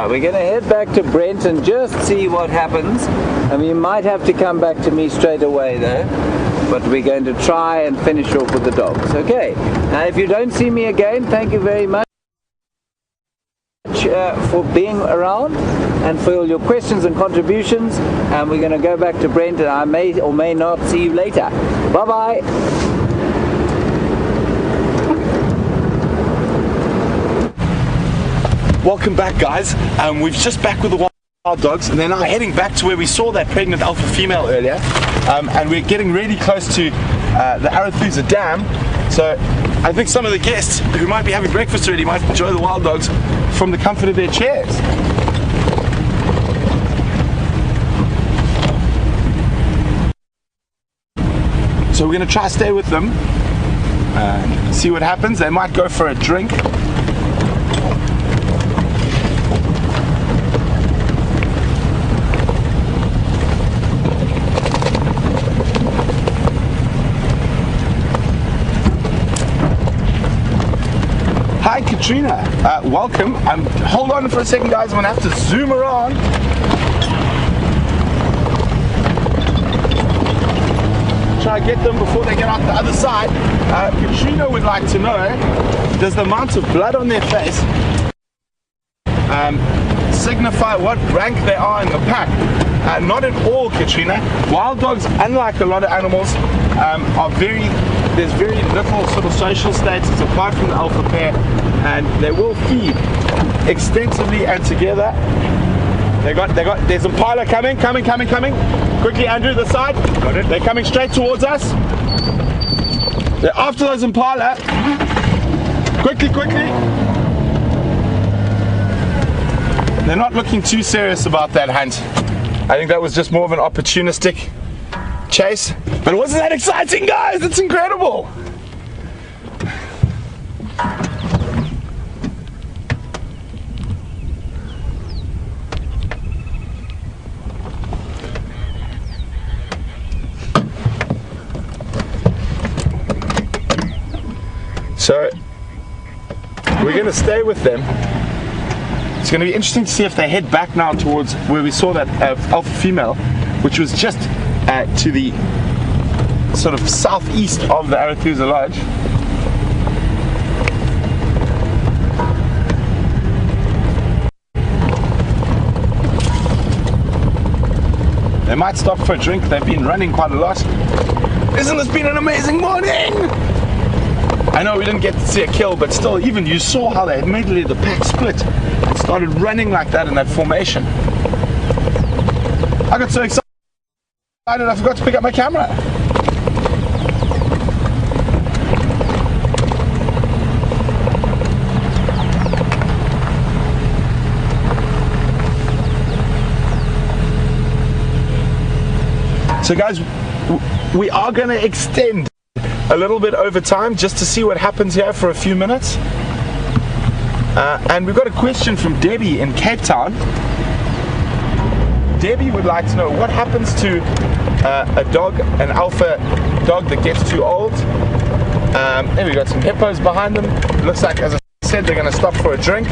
We're going to head back to Brent and just see what happens. I mean, you might have to come back to me straight away though, but we're going to try and finish off with the dogs. Okay, now if you don't see me again, thank you very much for being around and for all your questions and contributions. And we're going to go back to Brent, and I may or may not see you later. Bye bye. Welcome back, guys. We're just back with the wild dogs, and they're now heading back to where we saw that pregnant alpha female earlier, and we're getting really close to the Arathusa Dam. So I think some of the guests who might be having breakfast already might enjoy the wild dogs from the comfort of their chairs. So we're going to try to stay with them and see what happens. They might go for a drink. Hi Katrina, welcome. Hold on for a second, guys. I'm gonna have to zoom around. Try to get them before they get out the other side. Katrina would like to know, does the amount of blood on their face signify what rank they are in the pack? Not at all, Katrina. Wild dogs, unlike a lot of animals, there's very little sort of social status apart from the alpha pair, and they will feed extensively and together. There's impala coming. Quickly, Andrew, this side. Got it. They're coming straight towards us. They're after those impala. Quickly. They're not looking too serious about that hunt. I think that was just more of an opportunistic chase. But wasn't that exciting, guys? It's incredible. So we're going to stay with them. It's going to be interesting to see if they head back now towards where we saw that alpha female, which was just to the sort of southeast of the Arathusa Lodge. They might stop for a drink. They've been running quite a lot. Isn't this been an amazing morning? I know we didn't get to see a kill, but still, even you saw how they immediately the pack split and started running like that in that formation. I got so excited I forgot to pick up my camera. So guys, we are going to extend a little bit over time just to see what happens here for a few minutes. And we've got a question from Debbie in Cape Town. Debbie would like to know what happens to a dog, an alpha dog that gets too old. And we've got some hippos behind them. It looks like, as I said, they're going to stop for a drink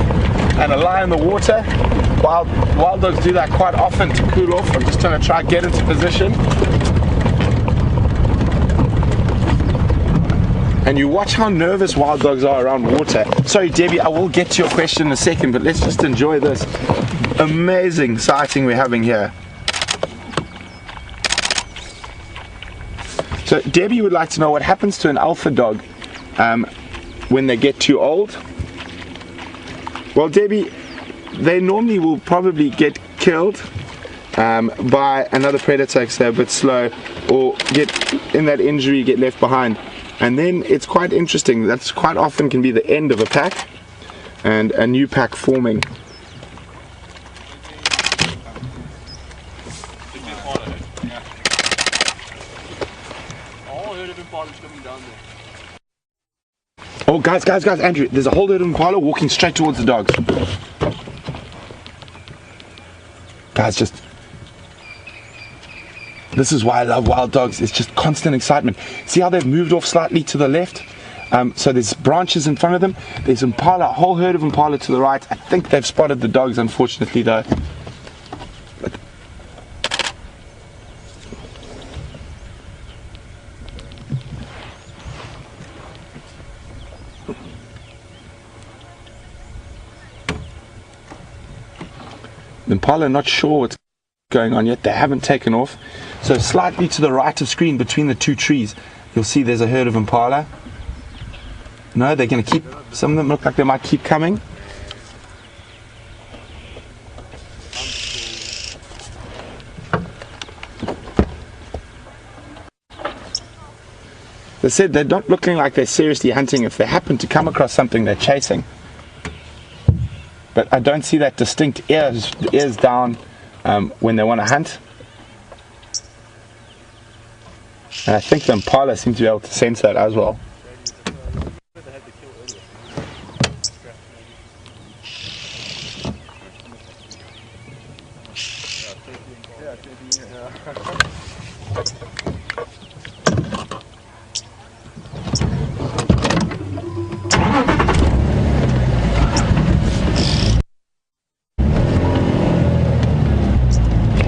and a lie in the water. Wild dogs do that quite often to cool off. I'm just trying to get into position. and you watch how nervous wild dogs are around water. Sorry, Debbie, I will get to your question in a second, but let's just enjoy this amazing sighting we're having here. So Debbie would like to know what happens to an alpha dog when they get too old. Well, Debbie, they normally will probably get killed by another predator because they're a bit slow, or get in that injury, get left behind. And then it's quite interesting, that's quite often can be the end of a pack and a new pack forming. Oh, guys, Andrew, there's a whole herd of impala walking straight towards the dogs. Guys, this is why I love wild dogs. It's just constant excitement. See how they've moved off slightly to the left? So there's branches in front of them. There's impala, a whole herd of impala to the right. I think they've spotted the dogs, unfortunately, though. The impala are not sure what's going on yet. They haven't taken off. So slightly to the right of screen between the two trees, you'll see there's a herd of impala. No, they're going to keep, some of them look like they might keep coming. They said they're not looking like they're seriously hunting. If they happen to come across something, they're chasing. But I don't see that distinct ears down when they want to hunt. And I think the impala seem to be able to sense that as well.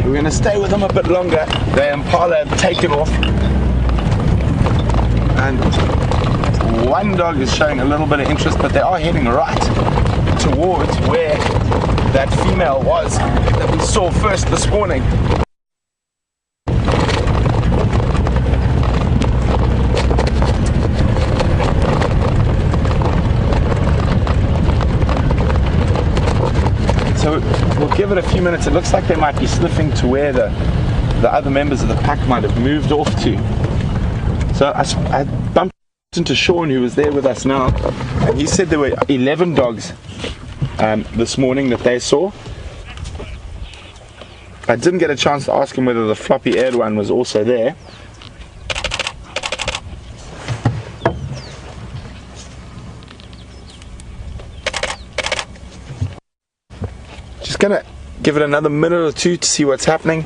We're going to stay with them a bit longer. The impala have taken off, and one dog is showing a little bit of interest, but they are heading right towards where that female was that we saw first this morning. So we'll give it a few minutes. It looks like they might be sniffing to where the other members of the pack might have moved off to. So I bumped into Sean, who was there with us now, and he said there were 11 dogs this morning that they saw. I didn't get a chance to ask him whether the floppy-eared one was also there. Just gonna give it another minute or two to see what's happening.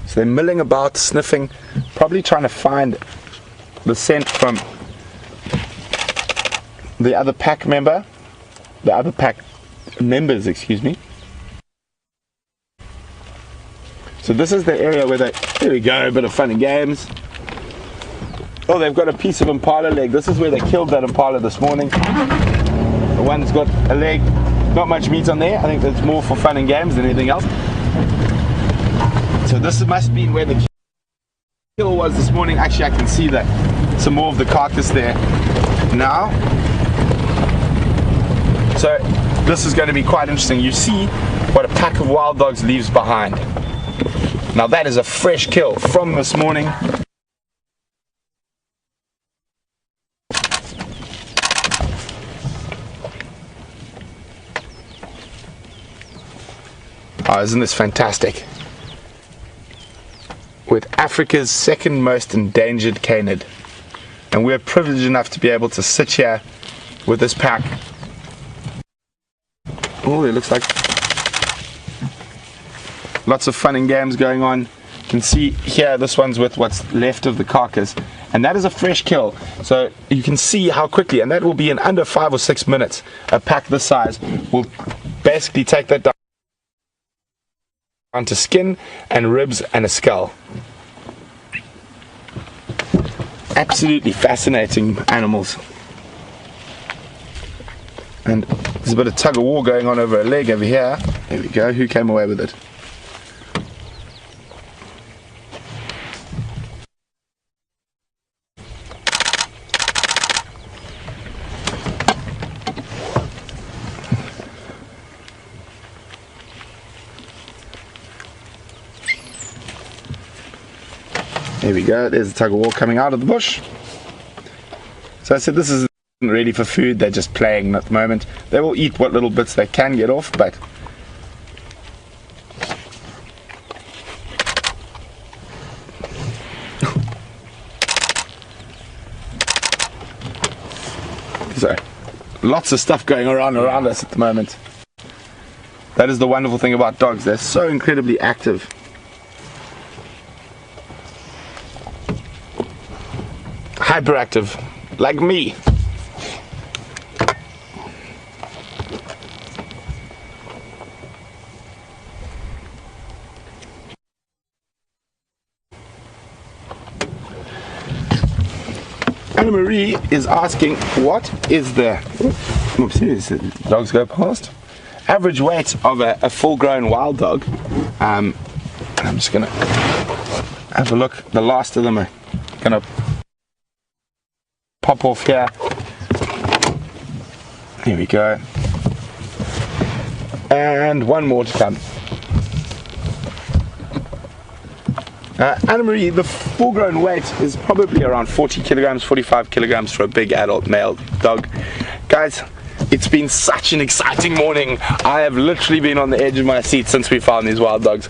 So they're milling about, sniffing, probably trying to find the scent from the other pack member, the other pack members, excuse me. So this is the area where they, there we go, a bit of fun and games. Oh, they've got a piece of impala leg. This is where they killed that impala this morning. The one's got a leg, not much meat on there. I think that's more for fun and games than anything else. So this must be where the kill was this morning. Actually, I can see that some more of the carcass there now. So this is going to be quite interesting. You see what a pack of wild dogs leaves behind. Now that is a fresh kill from this morning. Oh, isn't this fantastic? With Africa's second most endangered canid. And we're privileged enough to be able to sit here with this pack. Oh, it looks like lots of fun and games going on. can see here, this one's with what's left of the carcass, and that is a fresh kill. So you can see how quickly, and that will be in under 5 or 6 minutes. A pack this size will basically take that down to skin and ribs and a skull. Absolutely fascinating animals. And there's a bit of tug of war going on over a leg over here. There we go. Who came away with it? There we go, there's a tug of war coming out of the bush. So I said this isn't really for food, they're just playing at the moment. They will eat what little bits they can get off, but so lots of stuff going around us at the moment. That is the wonderful thing about dogs, they're so incredibly active. Hyperactive, like me. Anna Marie is asking, what is the oopsie, dogs go past average weight of a full-grown wild dog? I'm just gonna have a look. The last of them are gonna pop off here. Here we go. And one more to come. Anna Marie, the full-grown weight is probably around 40 kilograms, 45 kilograms for a big adult male dog. Guys, it's been such an exciting morning. I have literally been on the edge of my seat since we found these wild dogs.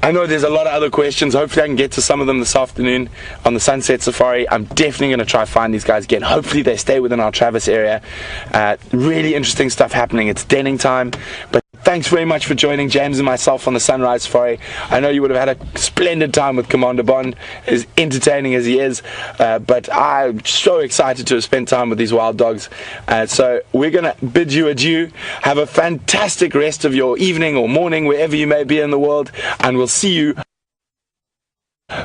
I know there's a lot of other questions. Hopefully I can get to some of them this afternoon on the Sunset Safari. I'm definitely going to try find these guys again. Hopefully they stay within our Travis area. Really interesting stuff happening. It's denning time. But thanks very much for joining James and myself on the Sunrise Safari. I know you would have had a splendid time with Commander Bond, as entertaining as he is, but I'm so excited to have spent time with these wild dogs. So we're going to bid you adieu. Have a fantastic rest of your evening or morning, wherever you may be in the world, and we'll see you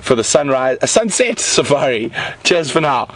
for the sunset safari. Cheers for now.